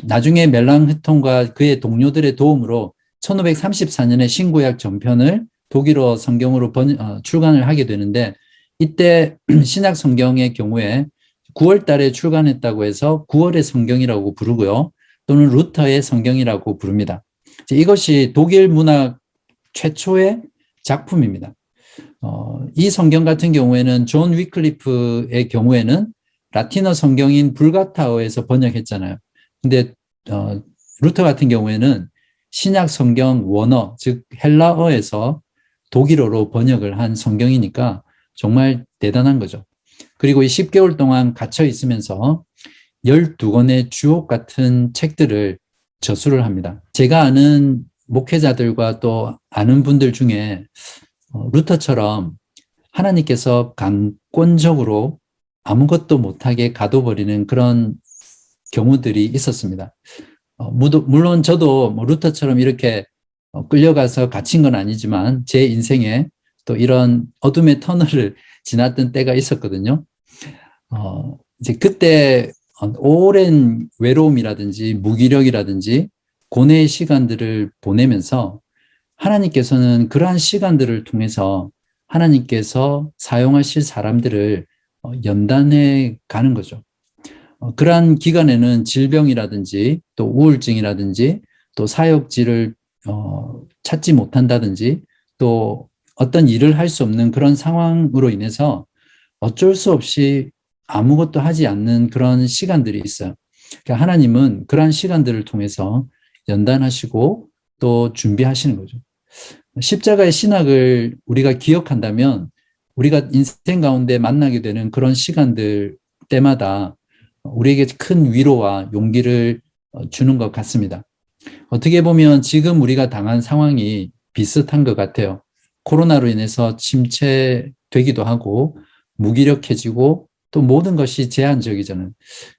나중에 멜랑흐톤과 그의 동료들의 도움으로 1534년에 신구약 전편을 독일어 성경으로 출간을 하게 되는데 이때 신약 성경의 경우에 9월 달에 출간했다고 해서 9월의 성경이라고 부르고요. 또는 루터의 성경이라고 부릅니다. 이것이 독일 문학 최초의 작품입니다. 이 성경 같은 경우에는 존 위클리프의 경우에는 라틴어 성경인 불가타어에서 번역했잖아요. 근데 루터 같은 경우에는 신약 성경 원어, 즉 헬라어에서 독일어로 번역을 한 성경이니까 정말 대단한 거죠. 그리고 이 10개월 동안 갇혀 있으면서 12권의 주옥 같은 책들을 저술을 합니다. 제가 아는 목회자들과 또 아는 분들 중에 루터처럼 하나님께서 강권적으로 아무것도 못하게 가둬버리는 그런 경우들이 있었습니다. 물론 저도 뭐 루터처럼 이렇게 끌려가서 갇힌 건 아니지만 제 인생에 또 이런 어둠의 터널을 지났던 때가 있었거든요. 이제 그때 오랜 외로움이라든지 무기력이라든지 고뇌의 시간들을 보내면서 하나님께서는 그러한 시간들을 통해서 하나님께서 사용하실 사람들을 연단해 가는 거죠. 그러한 기간에는 질병이라든지 또 우울증이라든지 또 사역지를 찾지 못한다든지 또 어떤 일을 할 수 없는 그런 상황으로 인해서 어쩔 수 없이 아무것도 하지 않는 그런 시간들이 있어요. 그러니까 하나님은 그러한 시간들을 통해서 연단하시고 또 준비하시는 거죠. 십자가의 신학을 우리가 기억한다면 우리가 인생 가운데 만나게 되는 그런 시간들 때마다 우리에게 큰 위로와 용기를 주는 것 같습니다. 어떻게 보면 지금 우리가 당한 상황이 비슷한 것 같아요. 코로나로 인해서 침체되기도 하고 무기력해지고 또 모든 것이 제한적이잖아요.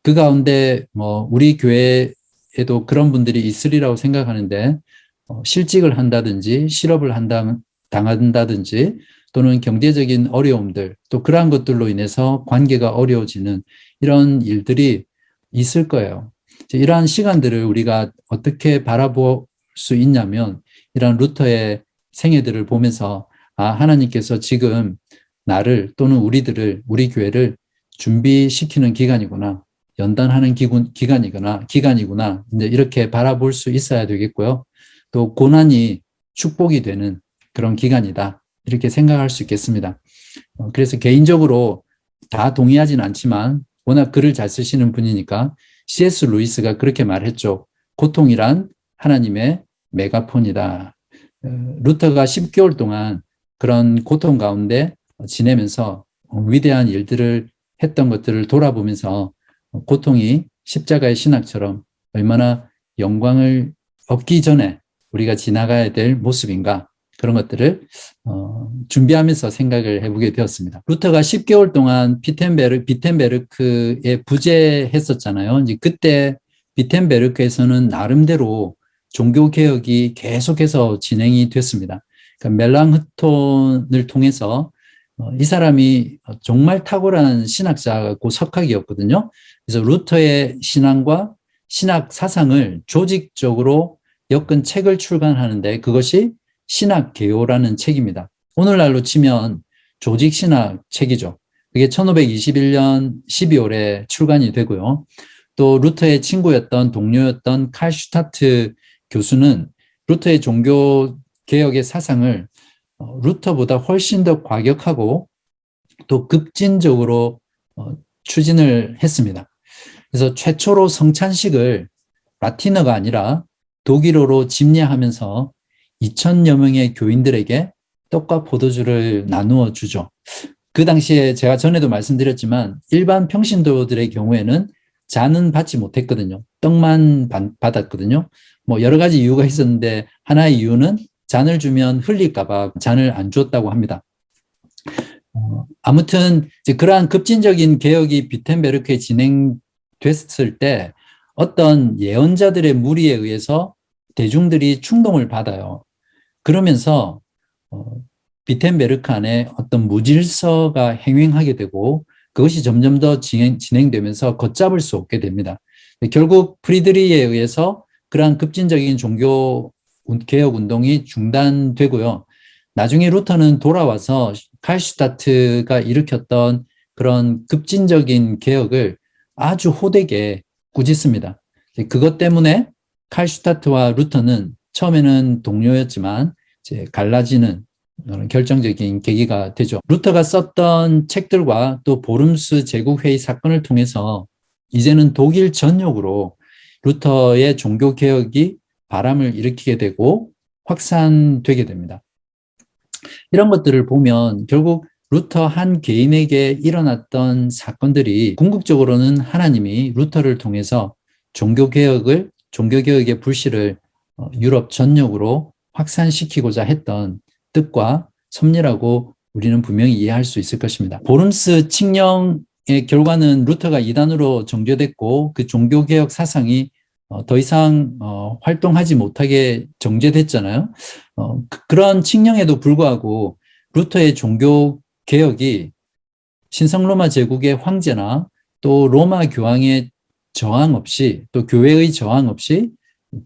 그 가운데 뭐 우리 교회에도 그런 분들이 있으리라고 생각하는데 실직을 한다든지 실업을 당한다든지 또는 경제적인 어려움들 또 그러한 것들로 인해서 관계가 어려워지는 이런 일들이 있을 거예요. 이러한 시간들을 우리가 어떻게 바라볼 수 있냐면 이런 루터의 생애들을 보면서 하나님께서 지금 나를 또는 우리들을, 우리 교회를 준비시키는 기간이구나. 연단하는 기간이구나. 이제 이렇게 바라볼 수 있어야 되겠고요. 또 고난이 축복이 되는 그런 기간이다. 이렇게 생각할 수 있겠습니다. 그래서 개인적으로 다 동의하지는 않지만 워낙 글을 잘 쓰시는 분이니까 C.S. 루이스가 그렇게 말했죠. 고통이란 하나님의 메가폰이다. 루터가 10개월 동안 그런 고통 가운데 지내면서 위대한 일들을 했던 것들을 돌아보면서 고통이 십자가의 신학처럼 얼마나 영광을 얻기 전에 우리가 지나가야 될 모습인가, 그런 것들을 준비하면서 생각을 해보게 되었습니다. 루터가 10개월 동안 비텐베르크에 부재했었잖아요. 이제 그때 비텐베르크에서는 나름대로 종교개혁이 계속해서 진행이 됐습니다. 그러니까 멜랑흐톤을 통해서 이 사람이 정말 탁월한 신학자고 석학이었거든요. 그래서 루터의 신앙과 신학 사상을 조직적으로 엮은 책을 출간하는데 그것이 신학개요라는 책입니다. 오늘날로 치면 조직신학 책이죠. 그게 1521년 12월에 출간이 되고요. 또 루터의 친구였던 동료였던 칼 슈타트 교수는 루터의 종교개혁의 사상을 루터보다 훨씬 더 과격하고 또 급진적으로 추진을 했습니다. 그래서 최초로 성찬식을 라틴어가 아니라 독일어로 집례하면서 2,000여 명의 교인들에게 떡과 포도주를 나누어 주죠. 그 당시에 제가 전에도 말씀드렸지만 일반 평신도들의 경우에는 잔은 받지 못했거든요. 떡만 받았거든요. 뭐 여러 가지 이유가 있었는데 하나의 이유는 잔을 주면 흘릴까 봐 잔을 안 줬다고 합니다. 아무튼 이제 그러한 급진적인 개혁이 비텐베르크에 진행됐을 때 어떤 예언자들의 무리에 의해서 대중들이 충동을 받아요. 그러면서 비텐베르크 안에 어떤 무질서가 행행하게 되고 그것이 점점 더 진행되면서 걷잡을 수 없게 됩니다. 결국 프리드리히에 의해서 그러한 급진적인 종교 개혁 운동이 중단되고요. 나중에 루터는 돌아와서 칼슈타트가 일으켰던 그런 급진적인 개혁을 아주 호되게 꾸짖습니다. 그것 때문에 칼슈타트와 루터는 처음에는 동료였지만 이제 갈라지는 결정적인 계기가 되죠. 루터가 썼던 책들과 또 보름스 제국회의 사건을 통해서 이제는 독일 전역으로 루터의 종교개혁이 바람을 일으키게 되고 확산되게 됩니다. 이런 것들을 보면 결국 루터 한 개인에게 일어났던 사건들이 궁극적으로는 하나님이 루터를 통해서 종교개혁의 불씨를 유럽 전역으로 확산시키고자 했던 뜻과 섭리라고 우리는 분명히 이해할 수 있을 것입니다. 보름스 칙령의 결과는 루터가 이단으로 정죄됐고 그 종교개혁 사상이 더 이상 활동하지 못하게 정죄됐잖아요. 그런 칙령에도 불구하고 루터의 종교개혁이 신성로마 제국의 황제나 또 로마 교황의 저항 없이 또 교회의 저항 없이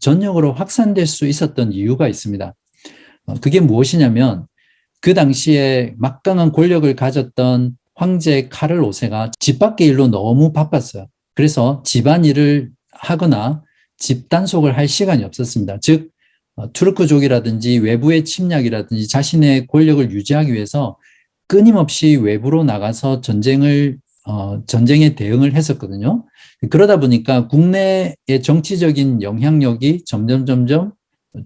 전역으로 확산될 수 있었던 이유가 있습니다. 그게 무엇이냐면 그 당시에 막강한 권력을 가졌던 황제 카를 5세가 집 밖의 일로 너무 바빴어요. 그래서 집안일을 하거나 집단속을 할 시간이 없었습니다. 즉 투르크족이라든지 외부의 침략이라든지 자신의 권력을 유지하기 위해서 끊임없이 외부로 나가서 전쟁에 대응을 했었거든요. 그러다 보니까 국내의 정치적인 영향력이 점점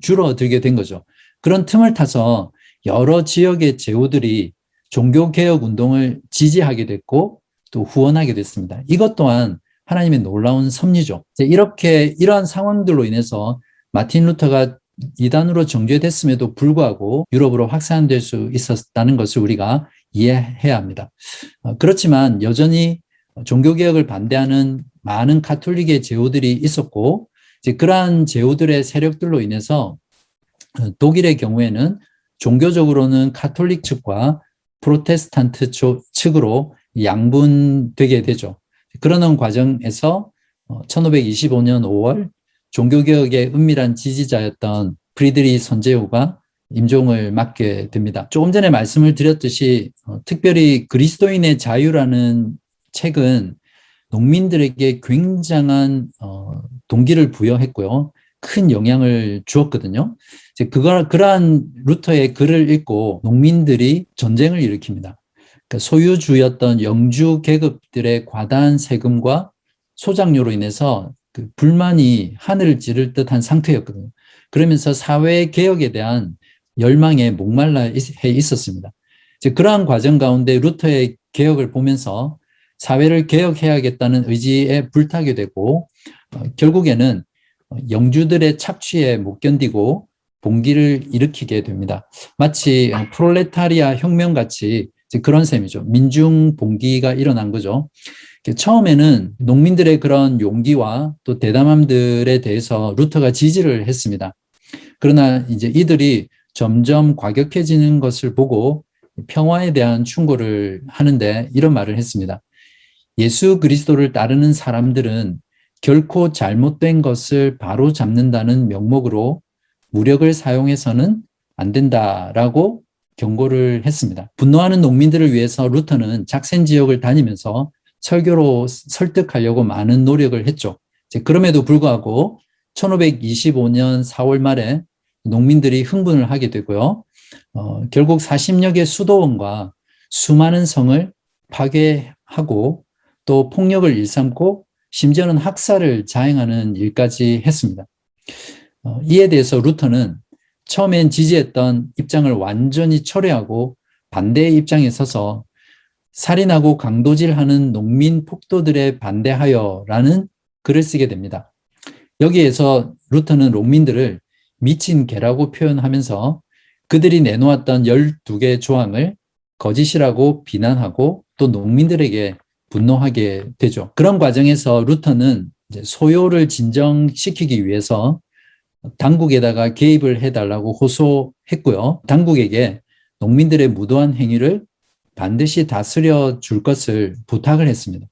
줄어들게 된 거죠. 그런 틈을 타서 여러 지역의 제후들이 종교개혁 운동을 지지하게 됐고 또 후원하게 됐습니다. 이것 또한 하나님의 놀라운 섭리죠. 이러한 상황들로 인해서 마틴 루터가 이단으로 정죄됐음에도 불구하고 유럽으로 확산될 수 있었다는 것을 우리가 이해해야 합니다. 그렇지만 여전히 종교개혁을 반대하는 많은 가톨릭의 제후들이 있었고 이제 그러한 제후들의 세력들로 인해서 독일의 경우에는 종교적으로는 가톨릭 측과 프로테스탄트 측으로 양분되게 되죠. 그러는 과정에서 1525년 5월 종교개혁의 은밀한 지지자였던 프리드리히 선제후가 임종을 맡게 됩니다. 조금 전에 말씀을 드렸듯이 특별히 그리스도인의 자유라는 책은 농민들에게 굉장한 동기를 부여했고요. 큰 영향을 주었거든요. 이제 그러한 루터의 글을 읽고 농민들이 전쟁을 일으킵니다. 그러니까 소유주였던 영주 계급들의 과다한 세금과 소작료로 인해서 그 불만이 하늘을 찌를 듯한 상태였거든요. 그러면서 사회 개혁에 대한 열망에 목말라 있었습니다. 이제 그러한 과정 가운데 루터의 개혁을 보면서 사회를 개혁해야겠다는 의지에 불타게 되고 결국에는 영주들의 착취에 못 견디고 봉기를 일으키게 됩니다. 마치 프롤레타리아 혁명같이 그런 셈이죠. 민중 봉기가 일어난 거죠. 처음에는 농민들의 그런 용기와 또 대담함들에 대해서 루터가 지지를 했습니다. 그러나 이제 이들이 점점 과격해지는 것을 보고 평화에 대한 충고를 하는데 이런 말을 했습니다. 예수 그리스도를 따르는 사람들은 결코 잘못된 것을 바로 잡는다는 명목으로 무력을 사용해서는 안 된다라고 경고를 했습니다. 분노하는 농민들을 위해서 루터는 작센 지역을 다니면서 설교로 설득하려고 많은 노력을 했죠. 그럼에도 불구하고 1525년 4월 말에 농민들이 흥분을 하게 되고요. 결국 40여 개 수도원과 수많은 성을 파괴하고 또 폭력을 일삼고 심지어는 학살을 자행하는 일까지 했습니다. 이에 대해서 루터는 처음엔 지지했던 입장을 완전히 철회하고 반대의 입장에 서서 살인하고 강도질하는 농민 폭도들에 반대하여라는 글을 쓰게 됩니다. 여기에서 루터는 농민들을 미친 개라고 표현하면서 그들이 내놓았던 12개의 조항을 거짓이라고 비난하고 또 농민들에게 분노하게 되죠. 그런 과정에서 루터는 이제 소요를 진정시키기 위해서 당국에다가 개입을 해달라고 호소했고요. 당국에게 농민들의 무도한 행위를 반드시 다스려 줄 것을 부탁을 했습니다.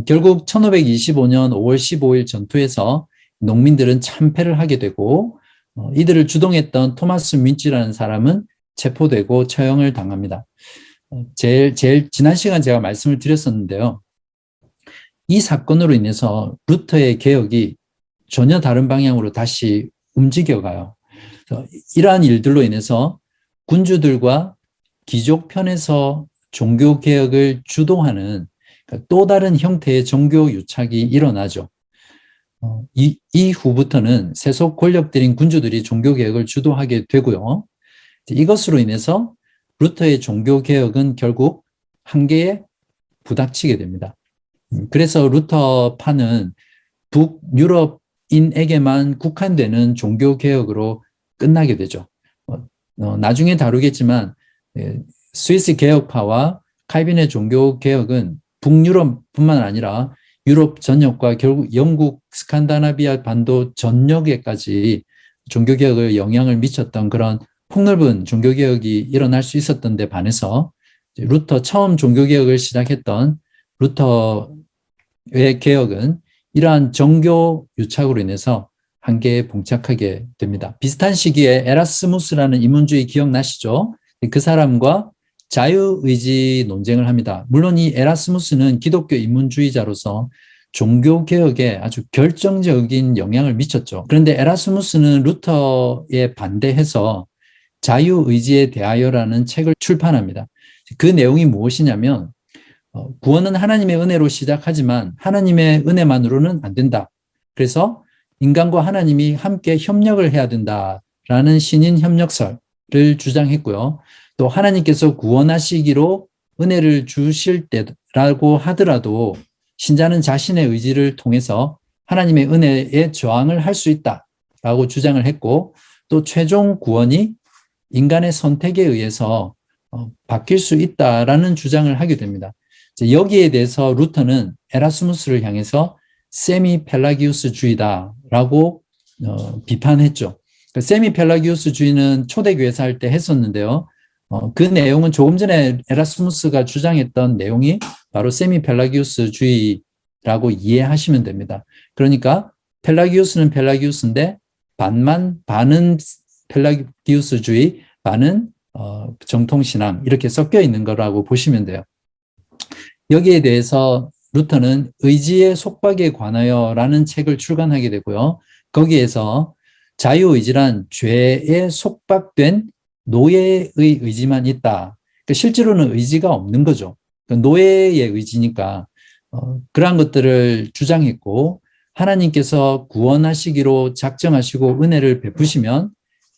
결국 1525년 5월 15일 전투에서 농민들은 참패를 하게 되고 이들을 주동했던 토마스 민치라는 사람은 체포되고 처형을 당합니다. 제일 지난 시간 제가 말씀을 드렸었는데요. 이 사건으로 인해서 루터의 개혁이 전혀 다른 방향으로 다시 움직여가요. 이러한 일들로 인해서 군주들과 귀족 편에서 종교개혁을 주도하는 또 다른 형태의 종교 유착이 일어나죠. 이후부터는 세속 권력들인 군주들이 종교개혁을 주도하게 되고요. 이것으로 인해서 루터의 종교개혁은 결국 한계에 부닥치게 됩니다. 그래서 루터파는 북유럽인에게만 국한되는 종교개혁으로 끝나게 되죠. 나중에 다루겠지만 스위스 개혁파와 칼빈의 종교개혁은 북유럽뿐만 아니라 유럽 전역과 결국 영국 스칸다나비아 반도 전역에까지 종교개혁을 영향을 미쳤던 그런 폭넓은 종교개혁이 일어날 수 있었던 데 반해서 루터 처음 종교개혁을 시작했던 루터의 개혁은 이러한 정교 유착으로 인해서 한계에 봉착하게 됩니다. 비슷한 시기에 에라스무스라는 인문주의 기억나시죠? 그 사람과 자유의지 논쟁을 합니다. 물론 이 에라스무스는 기독교 인문주의자로서 종교개혁에 아주 결정적인 영향을 미쳤죠. 그런데 에라스무스는 루터에 반대해서 자유의지에 대하여라는 책을 출판합니다. 그 내용이 무엇이냐면 구원은 하나님의 은혜로 시작하지만 하나님의 은혜만으로는 안 된다. 그래서 인간과 하나님이 함께 협력을 해야 된다라는 신인 협력설을 주장했고요. 또 하나님께서 구원하시기로 은혜를 주실 때라고 하더라도 신자는 자신의 의지를 통해서 하나님의 은혜에 저항을 할 수 있다라고 주장을 했고 또 최종 구원이 인간의 선택에 의해서 바뀔 수 있다라는 주장을 하게 됩니다. 여기에 대해서 루터는 에라스무스를 향해서 세미펠라기우스주의다라고 비판했죠. 세미펠라기우스주의는 초대교회사 할 때 했었는데요. 그 내용은 조금 전에 에라스무스가 주장했던 내용이 바로 세미펠라기우스주의라고 이해하시면 됩니다. 그러니까 펠라기우스는 펠라기우스인데 반은 펠라기우스주의, 반은 정통신앙 이렇게 섞여 있는 거라고 보시면 돼요. 여기에 대해서 루터는 의지의 속박에 관하여라는 책을 출간하게 되고요. 거기에서 자유의지란 죄에 속박된 노예의 의지만 있다. 그러니까 실제로는 의지가 없는 거죠. 그러니까 노예의 의지니까 그러한 것들을 주장했고, 하나님께서 구원하시기로 작정하시고 은혜를 베푸시면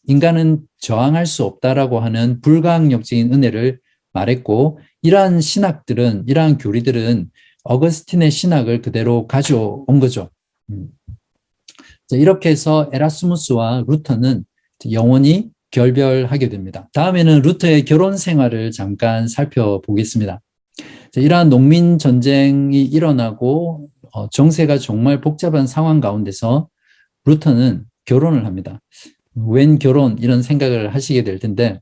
인간은 저항할 수 없다라고 하는 불가항력적인 은혜를 말했고, 이러한 신학들은, 이러한 교리들은 어거스틴의 신학을 그대로 가져온 거죠. 이렇게 해서 에라스무스와 루터는 영원히 결별하게 됩니다. 다음에는 루터의 결혼 생활을 잠깐 살펴보겠습니다. 이러한 농민 전쟁이 일어나고 정세가 정말 복잡한 상황 가운데서 루터는 결혼을 합니다. 웬 결혼, 이런 생각을 하시게 될 텐데,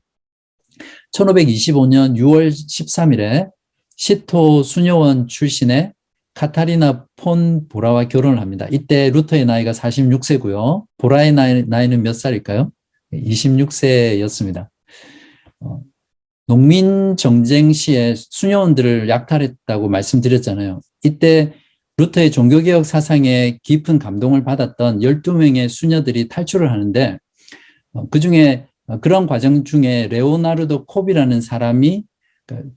1525년 6월 13일에 시토 수녀원 출신의 카타리나 폰 보라와 결혼을 합니다. 이때 루터의 나이가 46세고요. 보라의 나이는 몇 살일까요? 26세였습니다. 농민 정쟁 시에 수녀원들을 약탈했다고 말씀드렸잖아요. 이때 루터의 종교개혁 사상에 깊은 감동을 받았던 12명의 수녀들이 탈출을 하는데, 그중에 그런 과정 중에 레오나르도 콥이라는 사람이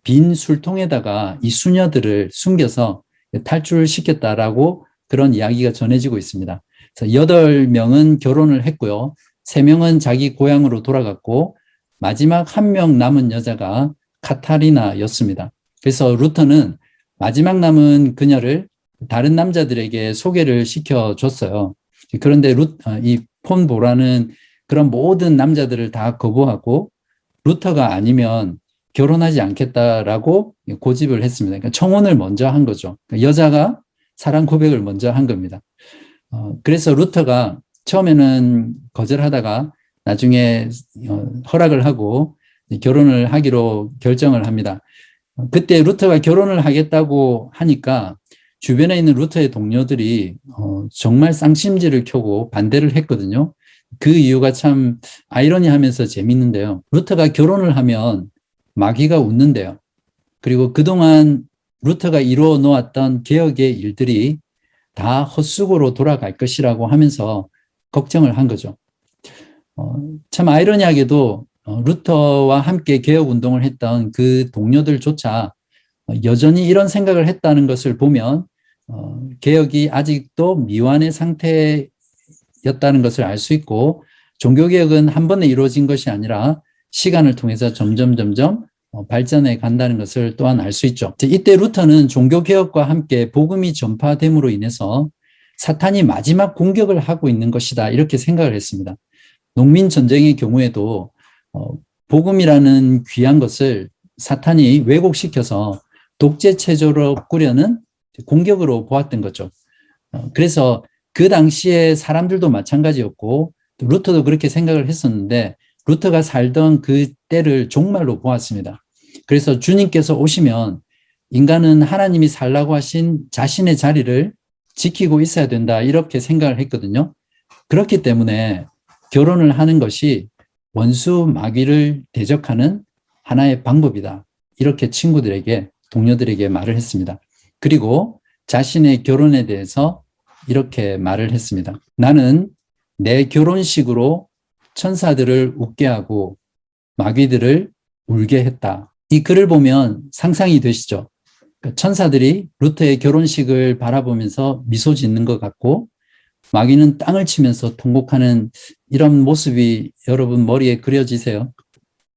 빈 술통에다가 이 수녀들을 숨겨서 탈출시켰다라고 그런 이야기가 전해지고 있습니다. 그래서 8명은 결혼을 했고요. 3명은 자기 고향으로 돌아갔고, 마지막 1명 남은 여자가 카타리나였습니다. 그래서 루터는 마지막 남은 그녀를 다른 남자들에게 소개를 시켜줬어요. 그런데 이 폰 보라는 그런 모든 남자들을 다 거부하고 루터가 아니면 결혼하지 않겠다라고 고집을 했습니다. 그러니까 청혼을 먼저 한 거죠. 그러니까 여자가 사랑 고백을 먼저 한 겁니다. 그래서 루터가 처음에는 거절하다가 나중에 허락을 하고 결혼을 하기로 결정을 합니다. 그때 루터가 결혼을 하겠다고 하니까 주변에 있는 루터의 동료들이 정말 쌍심지를 켜고 반대를 했거든요. 그 이유가 참 아이러니하면서 재밌는데요. 루터가 결혼을 하면 마귀가 웃는데요. 그리고 그동안 루터가 이루어 놓았던 개혁의 일들이 다 헛수고로 돌아갈 것이라고 하면서 걱정을 한 거죠. 참 아이러니하게도 루터와 함께 개혁운동을 했던 그 동료들조차 여전히 이런 생각을 했다는 것을 보면 개혁이 아직도 미완의 상태였다는 것을 알 수 있고, 종교개혁은 한 번에 이루어진 것이 아니라 시간을 통해서 점점 발전해 간다는 것을 또한 알 수 있죠. 이때 루터는 종교개혁과 함께 복음이 전파됨으로 인해서 사탄이 마지막 공격을 하고 있는 것이다, 이렇게 생각을 했습니다. 농민 전쟁의 경우에도 복음이라는 귀한 것을 사탄이 왜곡시켜서 독재 체제로 꾸려는 공격으로 보았던 거죠. 그래서 그 당시에 사람들도 마찬가지였고 루터도 그렇게 생각을 했었는데, 루터가 살던 그 때를 종말로 보았습니다. 그래서 주님께서 오시면 인간은 하나님이 살라고 하신 자신의 자리를 지키고 있어야 된다, 이렇게 생각을 했거든요. 그렇기 때문에 결혼을 하는 것이 원수 마귀를 대적하는 하나의 방법이다, 이렇게 친구들에게, 동료들에게 말을 했습니다. 그리고 자신의 결혼에 대해서 이렇게 말을 했습니다. 나는 내 결혼식으로 천사들을 웃게 하고 마귀들을 울게 했다. 이 글을 보면 상상이 되시죠? 천사들이 루터의 결혼식을 바라보면서 미소 짓는 것 같고, 마귀는 땅을 치면서 통곡하는 이런 모습이 여러분 머리에 그려지세요?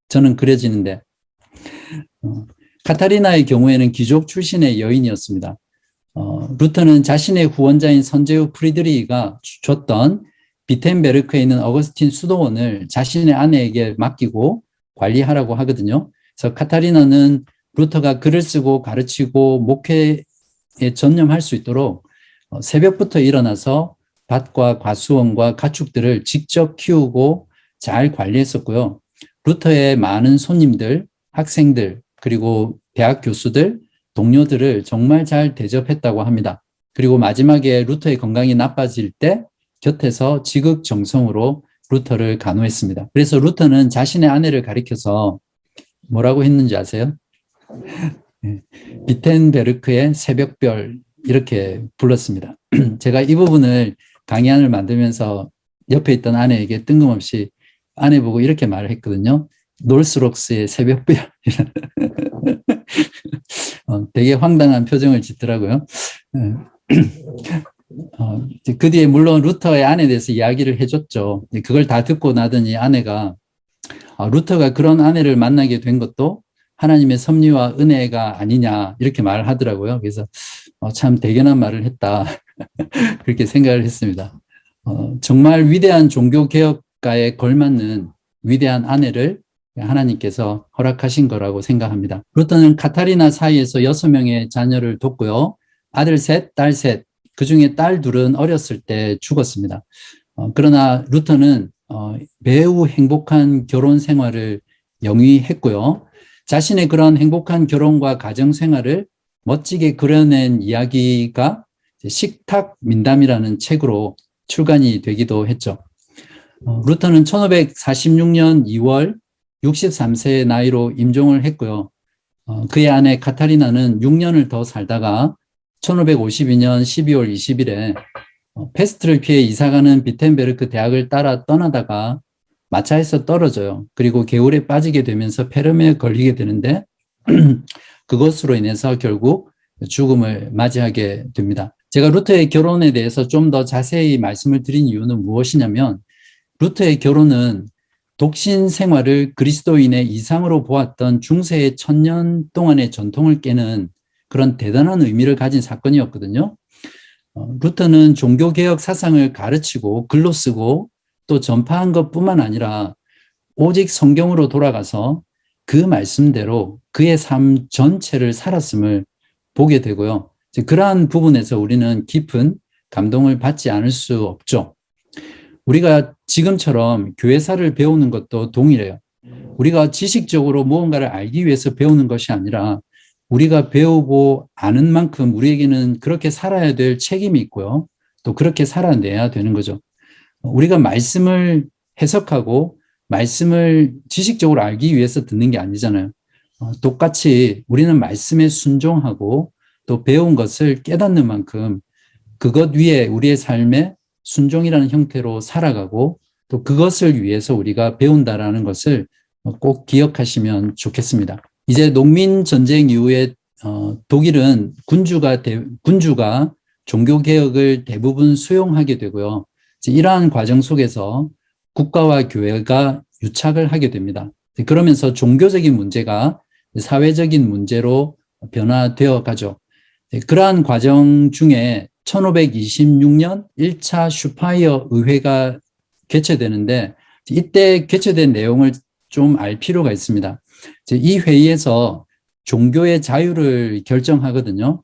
저는 그려지는데, 카타리나의 경우에는 귀족 출신의 여인이었습니다. 루터는 자신의 후원자인 선제후 프리드리히가 줬던 비텐베르크에 있는 어거스틴 수도원을 자신의 아내에게 맡기고 관리하라고 하거든요. 그래서 카타리나는 루터가 글을 쓰고 가르치고 목회에 전념할 수 있도록 새벽부터 일어나서 밭과 과수원과 가축들을 직접 키우고 잘 관리했었고요. 루터의 많은 손님들, 학생들, 그리고 대학 교수들, 동료들을 정말 잘 대접했다고 합니다. 그리고 마지막에 루터의 건강이 나빠질 때 곁에서 지극정성으로 루터를 간호했습니다. 그래서 루터는 자신의 아내를 가리켜서 뭐라고 했는지 아세요? 비텐베르크의 새벽별 이렇게 불렀습니다. 제가 이 부분을 강의안을 만들면서 옆에 있던 아내에게 뜬금없이 아내 보고 이렇게 말을 했거든요. 놀스록스의 새벽별. 되게 황당한 표정을 짓더라고요. 그 뒤에 물론 루터의 아내에 대해서 이야기를 해줬죠. 그걸 다 듣고 나더니 아내가 루터가 그런 아내를 만나게 된 것도 하나님의 섭리와 은혜가 아니냐 이렇게 말을 하더라고요. 그래서 참 대견한 말을 했다 그렇게 생각을 했습니다. 정말 위대한 종교개혁가에 걸맞는 위대한 아내를 하나님께서 허락하신 거라고 생각합니다. 루터는 카타리나 사이에서 6명의 자녀를 뒀고요. 아들 셋, 딸 셋, 그중에 딸 둘은 어렸을 때 죽었습니다. 그러나 루터는 매우 행복한 결혼 생활을 영위했고요. 자신의 그런 행복한 결혼과 가정 생활을 멋지게 그려낸 이야기가 식탁 민담이라는 책으로 출간이 되기도 했죠. 루터는 1546년 2월 63세의 나이로 임종을 했고요. 그의 아내 카타리나는 6년을 더 살다가 1552년 12월 20일에 페스트를 피해 이사가는 비텐베르크 대학을 따라 떠나다가 마차에서 떨어져요. 그리고 개울에 빠지게 되면서 폐렴에 걸리게 되는데 그것으로 인해서 결국 죽음을 맞이하게 됩니다. 제가 루터의 결혼에 대해서 좀 더 자세히 말씀을 드린 이유는 무엇이냐면 루터의 결혼은 독신 생활을 그리스도인의 이상으로 보았던 중세의 1000년 동안의 전통을 깨는 그런 대단한 의미를 가진 사건이었거든요. 루터는 종교개혁 사상을 가르치고 글로 쓰고 또 전파한 것뿐만 아니라 오직 성경으로 돌아가서 그 말씀대로 그의 삶 전체를 살았음을 보게 되고요. 그러한 부분에서 우리는 깊은 감동을 받지 않을 수 없죠. 우리가 지금처럼 교회사를 배우는 것도 동일해요. 우리가 지식적으로 무언가를 알기 위해서 배우는 것이 아니라 우리가 배우고 아는 만큼 우리에게는 그렇게 살아야 될 책임이 있고요. 또 그렇게 살아내야 되는 거죠. 우리가 말씀을 해석하고 말씀을 지식적으로 알기 위해서 듣는 게 아니잖아요. 똑같이 우리는 말씀에 순종하고 또 배운 것을 깨닫는 만큼 그것 위에 우리의 삶에 순종이라는 형태로 살아가고 또 그것을 위해서 우리가 배운다라는 것을 꼭 기억하시면 좋겠습니다. 이제 농민 전쟁 이후에 독일은 군주가 종교개혁을 대부분 수용하게 되고요. 이러한 과정 속에서 국가와 교회가 유착을 하게 됩니다. 그러면서 종교적인 문제가 사회적인 문제로 변화되어 가죠. 그러한 과정 중에 1526년 1차 슈파이어 의회가 개최되는데 이때 개최된 내용을 좀 알 필요가 있습니다. 이 회의에서 종교의 자유를 결정하거든요.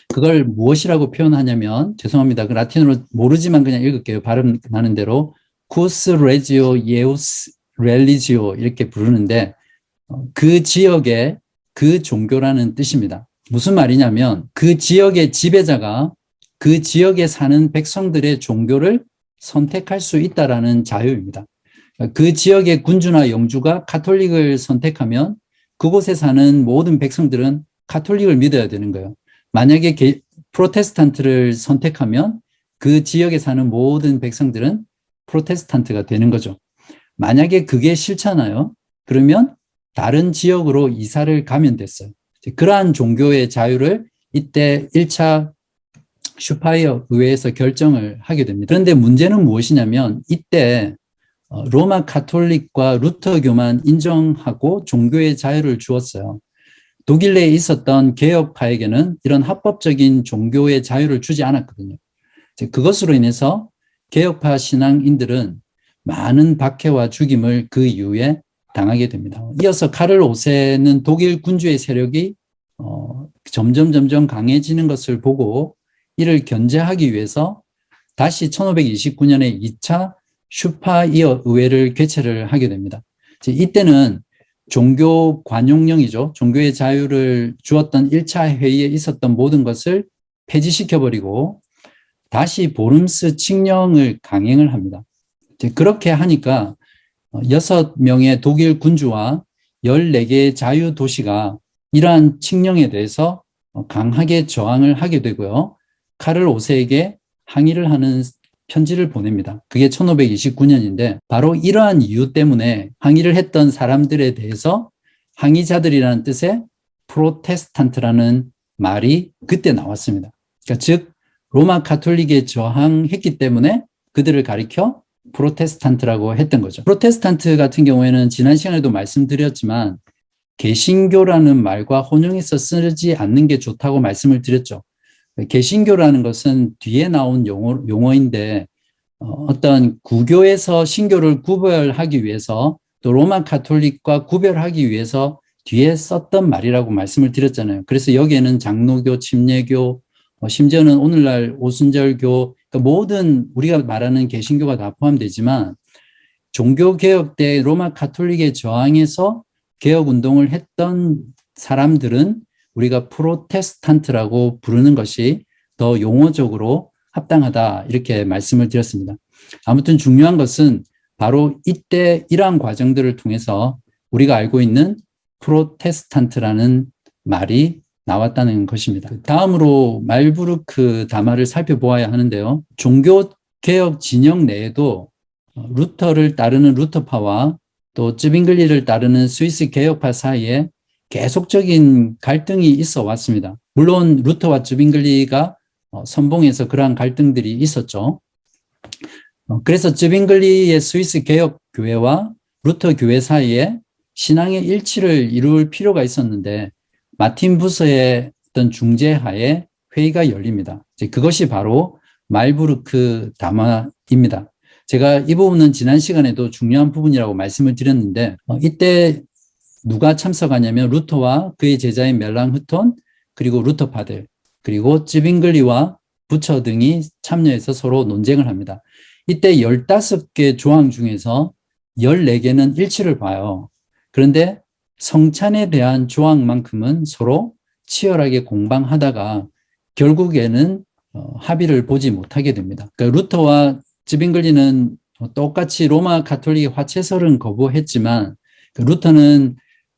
그걸 무엇이라고 표현하냐면 죄송합니다. 그 라틴어로 모르지만 그냥 읽을게요. 발음 나는 대로 Cus regio eius religio 이렇게 부르는데 그 지역의 그 종교라는 뜻입니다. 무슨 말이냐면 그 지역의 지배자가 그 지역에 사는 백성들의 종교를 선택할 수 있다라는 자유입니다. 그 지역의 군주나 영주가 가톨릭을 선택하면 그곳에 사는 모든 백성들은 가톨릭을 믿어야 되는 거예요. 만약에 프로테스탄트를 선택하면 그 지역에 사는 모든 백성들은 프로테스탄트가 되는 거죠. 만약에 그게 싫잖아요. 그러면 다른 지역으로 이사를 가면 됐어요. 그러한 종교의 자유를 이때 1차 슈파이어 의회에서 결정을 하게 됩니다. 그런데 문제는 무엇이냐면 이때 로마 가톨릭과 루터교만 인정하고 종교의 자유를 주었어요. 독일 내에 있었던 개혁파에게는 이런 합법적인 종교의 자유를 주지 않았거든요. 그것으로 인해서 개혁파 신앙인들은 많은 박해와 죽임을 그 이후에 당하게 됩니다. 이어서 카를 5세는 독일 군주의 세력이 점점 강해지는 것을 보고 이를 견제하기 위해서 다시 1529년에 2차 슈파이어 의회를 개최를 하게 됩니다. 이때는 종교 관용령이죠. 종교의 자유를 주었던 1차 회의에 있었던 모든 것을 폐지시켜버리고 다시 보름스 칙령을 강행을 합니다. 이제 그렇게 하니까 6명의 독일 군주와 14개의 자유도시가 이러한 칙령에 대해서 강하게 저항을 하게 되고요. 카를 5세에게 항의를 하는 편지를 보냅니다. 그게 1529년인데 바로 이러한 이유 때문에 항의를 했던 사람들에 대해서 항의자들이라는 뜻의 프로테스탄트라는 말이 그때 나왔습니다. 그러니까 즉 로마 가톨릭에 저항했기 때문에 그들을 가리켜 프로테스탄트라고 했던 거죠. 프로테스탄트 같은 경우에는 지난 시간에도 말씀드렸지만 개신교라는 말과 혼용해서 쓰지 않는 게 좋다고 말씀을 드렸죠. 개신교라는 것은 뒤에 나온 용어인데 어떤 구교에서 신교를 구별하기 위해서 또 로마 가톨릭과 구별하기 위해서 뒤에 썼던 말이라고 말씀을 드렸잖아요. 그래서 여기에는 장로교, 침례교, 심지어는 오늘날 오순절교, 그러니까 모든 우리가 말하는 개신교가 다 포함되지만 종교개혁 때 로마 가톨릭에 저항해서 개혁운동을 했던 사람들은 우리가 프로테스탄트라고 부르는 것이 더 용어적으로 합당하다 이렇게 말씀을 드렸습니다. 아무튼 중요한 것은 바로 이때 이러한 과정들을 통해서 우리가 알고 있는 프로테스탄트라는 말이 나왔다는 것입니다. 다음으로 말부르크 담화를 살펴보아야 하는데요. 종교개혁 진영 내에도 루터를 따르는 루터파와 또 쯔빙글리를 따르는 스위스 개혁파 사이에 계속적인 갈등이 있어 왔습니다. 물론 루터와 쯔빙글리가 선봉에서 그러한 갈등들이 있었죠. 그래서 쯔빙글리의 스위스 개혁교회와 루터 교회 사이에 신앙의 일치를 이룰 필요가 있었는데 마틴 부서의 어떤 중재하에 회의가 열립니다. 그것이 바로 말부르크 담화입니다. 제가 이 부분은 지난 시간에도 중요한 부분이라고 말씀을 드렸는데 이때 누가 참석하냐면 루터와 그의 제자인 멜랑흐톤 그리고 루터파들 그리고 쯔빙글리와 부처 등이 참여해서 서로 논쟁을 합니다. 이때 15개 조항 중에서 14개는 일치를 봐요. 그런데 성찬에 대한 조항만큼은 서로 치열하게 공방하다가 결국에는 합의를 보지 못하게 됩니다. 그러니까 루터와 쯔빙글리는 똑같이 로마 가톨릭의 화채설은 거부했지만 루터는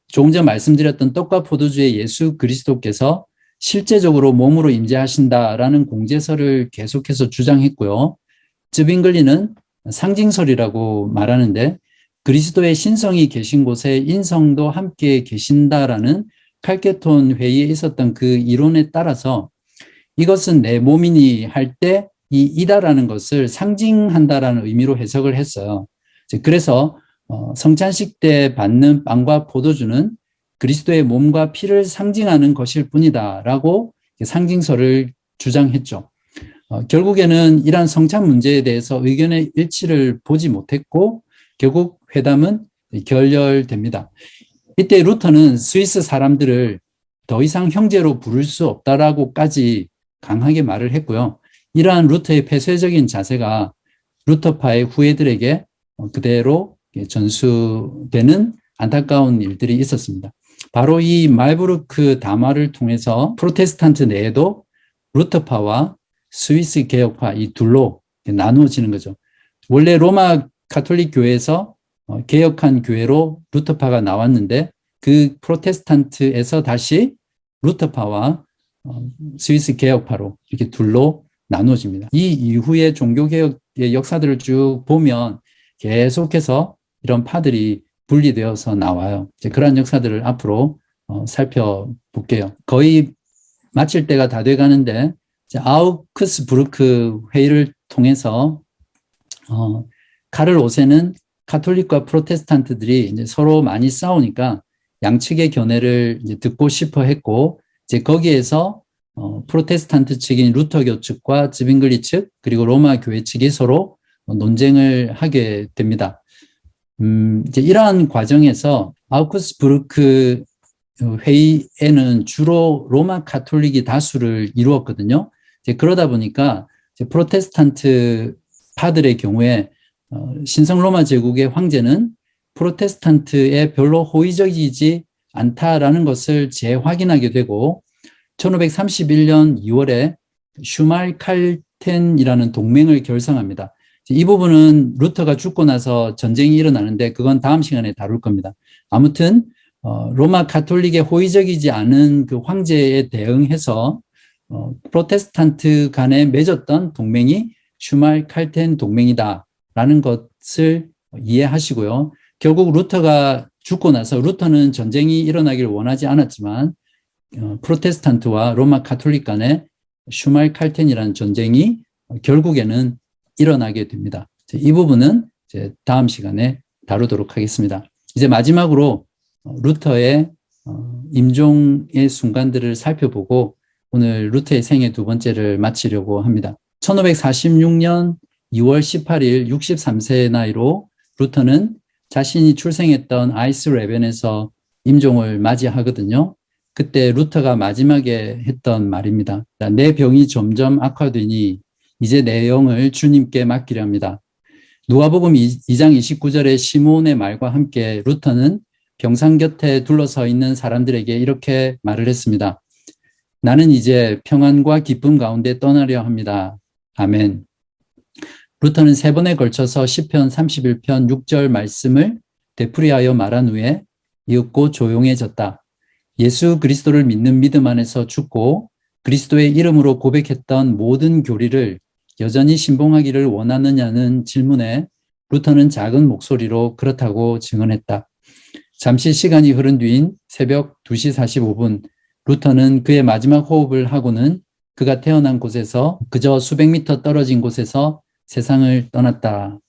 조금 전 말씀드렸던 떡과 포도주의 예수 그리스도께서 실제적으로 몸으로 임재하신다라는 공제설을 계속해서 주장했고요. 쯔빙글리는 상징설이라고 말하는데 그리스도의 신성이 계신 곳에 인성도 함께 계신다라는 칼케톤 회의에 있었던 그 이론에 따라서 이것은 내 몸이니 할 때 이 이다라는 것을 상징한다라는 의미로 해석을 했어요. 그래서 성찬식 때 받는 빵과 포도주는 그리스도의 몸과 피를 상징하는 것일 뿐이다라고 상징설을 주장했죠. 결국에는 이러한 성찬 문제에 대해서 의견의 일치를 보지 못했고 결국 회담은 결렬됩니다. 이때 루터는 스위스 사람들을 더 이상 형제로 부를 수 없다라고까지 강하게 말을 했고요. 이러한 루터의 폐쇄적인 자세가 루터파의 후예들에게 그대로 전수되는 안타까운 일들이 있었습니다. 바로 이 말부르크 담화를 통해서 프로테스탄트 내에도 루터파와 스위스 개혁파 이 둘로 나누어지는 거죠. 원래 로마 가톨릭 교회에서 개혁한 교회로 루터파가 나왔는데 그 프로테스탄트에서 다시 루터파와 스위스 개혁파로 이렇게 둘로 나누어집니다. 이 이후에 종교개혁의 역사들을 쭉 보면 계속해서 이런 파들이 분리되어서 나와요. 이제 그런 역사들을 앞으로 살펴볼게요. 거의 마칠 때가 다 돼가는데 아우크스부르크 회의를 통해서 카를 5세는 가톨릭과 프로테스탄트들이 이제 서로 많이 싸우니까 양측의 견해를 이제 듣고 싶어 했고 이제 거기에서 프로테스탄트 측인 루터교 측과 쯔빙글리 측 그리고 로마 교회 측이 서로 논쟁을 하게 됩니다. 이제 이러한 과정에서 아우크스부르크 회의에는 주로 로마 가톨릭이 다수를 이루었거든요. 이제 그러다 보니까 이제 프로테스탄트 파들의 경우에 신성 로마 제국의 황제는 프로테스탄트에 별로 호의적이지 않다라는 것을 재확인하게 되고 1531년 2월에 슈말칼텐이라는 동맹을 결성합니다. 이 부분은 루터가 죽고 나서 전쟁이 일어나는데 그건 다음 시간에 다룰 겁니다. 아무튼 로마 가톨릭에 호의적이지 않은 그 황제에 대응해서 프로테스탄트 간에 맺었던 동맹이 슈말칼텐 동맹이다라는 것을 이해하시고요. 결국 루터가 죽고 나서 루터는 전쟁이 일어나기를 원하지 않았지만 프로테스탄트와 로마 가톨릭 간에 슈말칼텐이라는 전쟁이 결국에는 일어나게 됩니다. 이 부분은 이제 다음 시간에 다루도록 하겠습니다. 이제 마지막으로 루터의 임종의 순간들을 살펴보고 오늘 루터의 생애 두 번째를 마치려고 합니다. 1546년 2월 18일 63세의 나이로 루터는 자신이 출생했던 아이스레벤에서 임종을 맞이하거든요. 그때 루터가 마지막에 했던 말입니다. 내 병이 점점 악화되니 이제 내 영을 주님께 맡기려 합니다. 누가복음 2장 29절의 시몬의 말과 함께 루터는 병상 곁에 둘러서 있는 사람들에게 이렇게 말을 했습니다. 나는 이제 평안과 기쁨 가운데 떠나려 합니다. 아멘. 루터는 세 번에 걸쳐서 시편 31편 6절 말씀을 되풀이하여 말한 후에 이윽고 조용해졌다. 예수 그리스도를 믿는 믿음 안에서 죽고 그리스도의 이름으로 고백했던 모든 교리를 여전히 신봉하기를 원하느냐는 질문에 루터는 작은 목소리로 그렇다고 증언했다. 잠시 시간이 흐른 뒤인 새벽 2시 45분 루터는 그의 마지막 호흡을 하고는 그가 태어난 곳에서 그저 수백 미터 떨어진 곳에서 세상을 떠났다.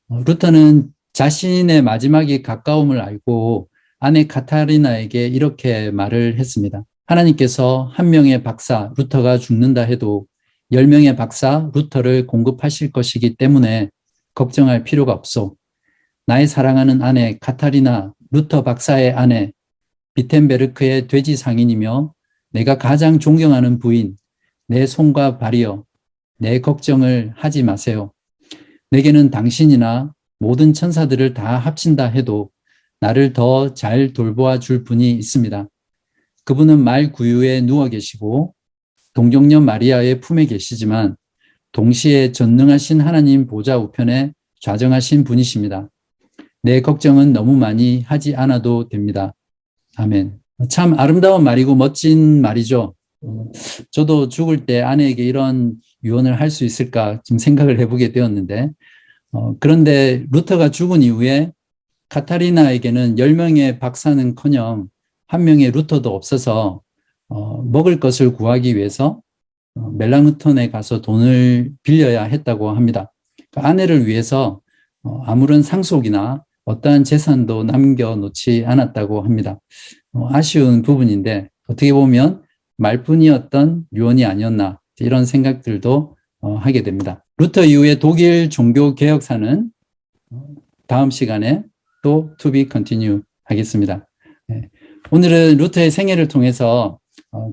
루터는 자신의 마지막이 가까움을 알고 아내 카타리나에게 이렇게 말을 했습니다. 하나님께서 한 명의 박사 루터가 죽는다 해도 10명의 박사 루터를 공급하실 것이기 때문에 걱정할 필요가 없소. 나의 사랑하는 아내 카타리나 루터 박사의 아내 비텐베르크의 돼지 상인이며 내가 가장 존경하는 부인 내 손과 발이여 내 걱정을 하지 마세요. 내게는 당신이나 모든 천사들을 다 합친다 해도 나를 더 잘 돌보아 줄 분이 있습니다. 그분은 말 구유에 누워 계시고 동정녀 마리아의 품에 계시지만 동시에 전능하신 하나님 보좌 우편에 좌정하신 분이십니다. 내 걱정은 너무 많이 하지 않아도 됩니다. 아멘. 참 아름다운 말이고 멋진 말이죠. 저도 죽을 때 아내에게 이런 유언을 할 수 있을까 좀 생각을 해보게 되었는데 그런데 루터가 죽은 이후에 카타리나에게는 10명의 박사는커녕 한 명의 루터도 없어서 먹을 것을 구하기 위해서 멜랑흐톤에 가서 돈을 빌려야 했다고 합니다. 그러니까 아내를 위해서 아무런 상속이나 어떠한 재산도 남겨놓지 않았다고 합니다. 아쉬운 부분인데 어떻게 보면 말뿐이었던 유언이 아니었나 이런 생각들도 하게 됩니다. 루터 이후에 독일 종교개혁사는 다음 시간에 또 to be continue 하겠습니다. 오늘은 루터의 생애를 통해서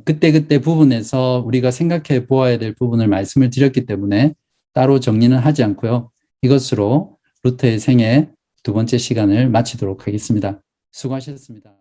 그때그때 부분에서 우리가 생각해 보아야 될 부분을 말씀을 드렸기 때문에 따로 정리는 하지 않고요. 이것으로 루터의 생애 두 번째 시간을 마치도록 하겠습니다. 수고하셨습니다.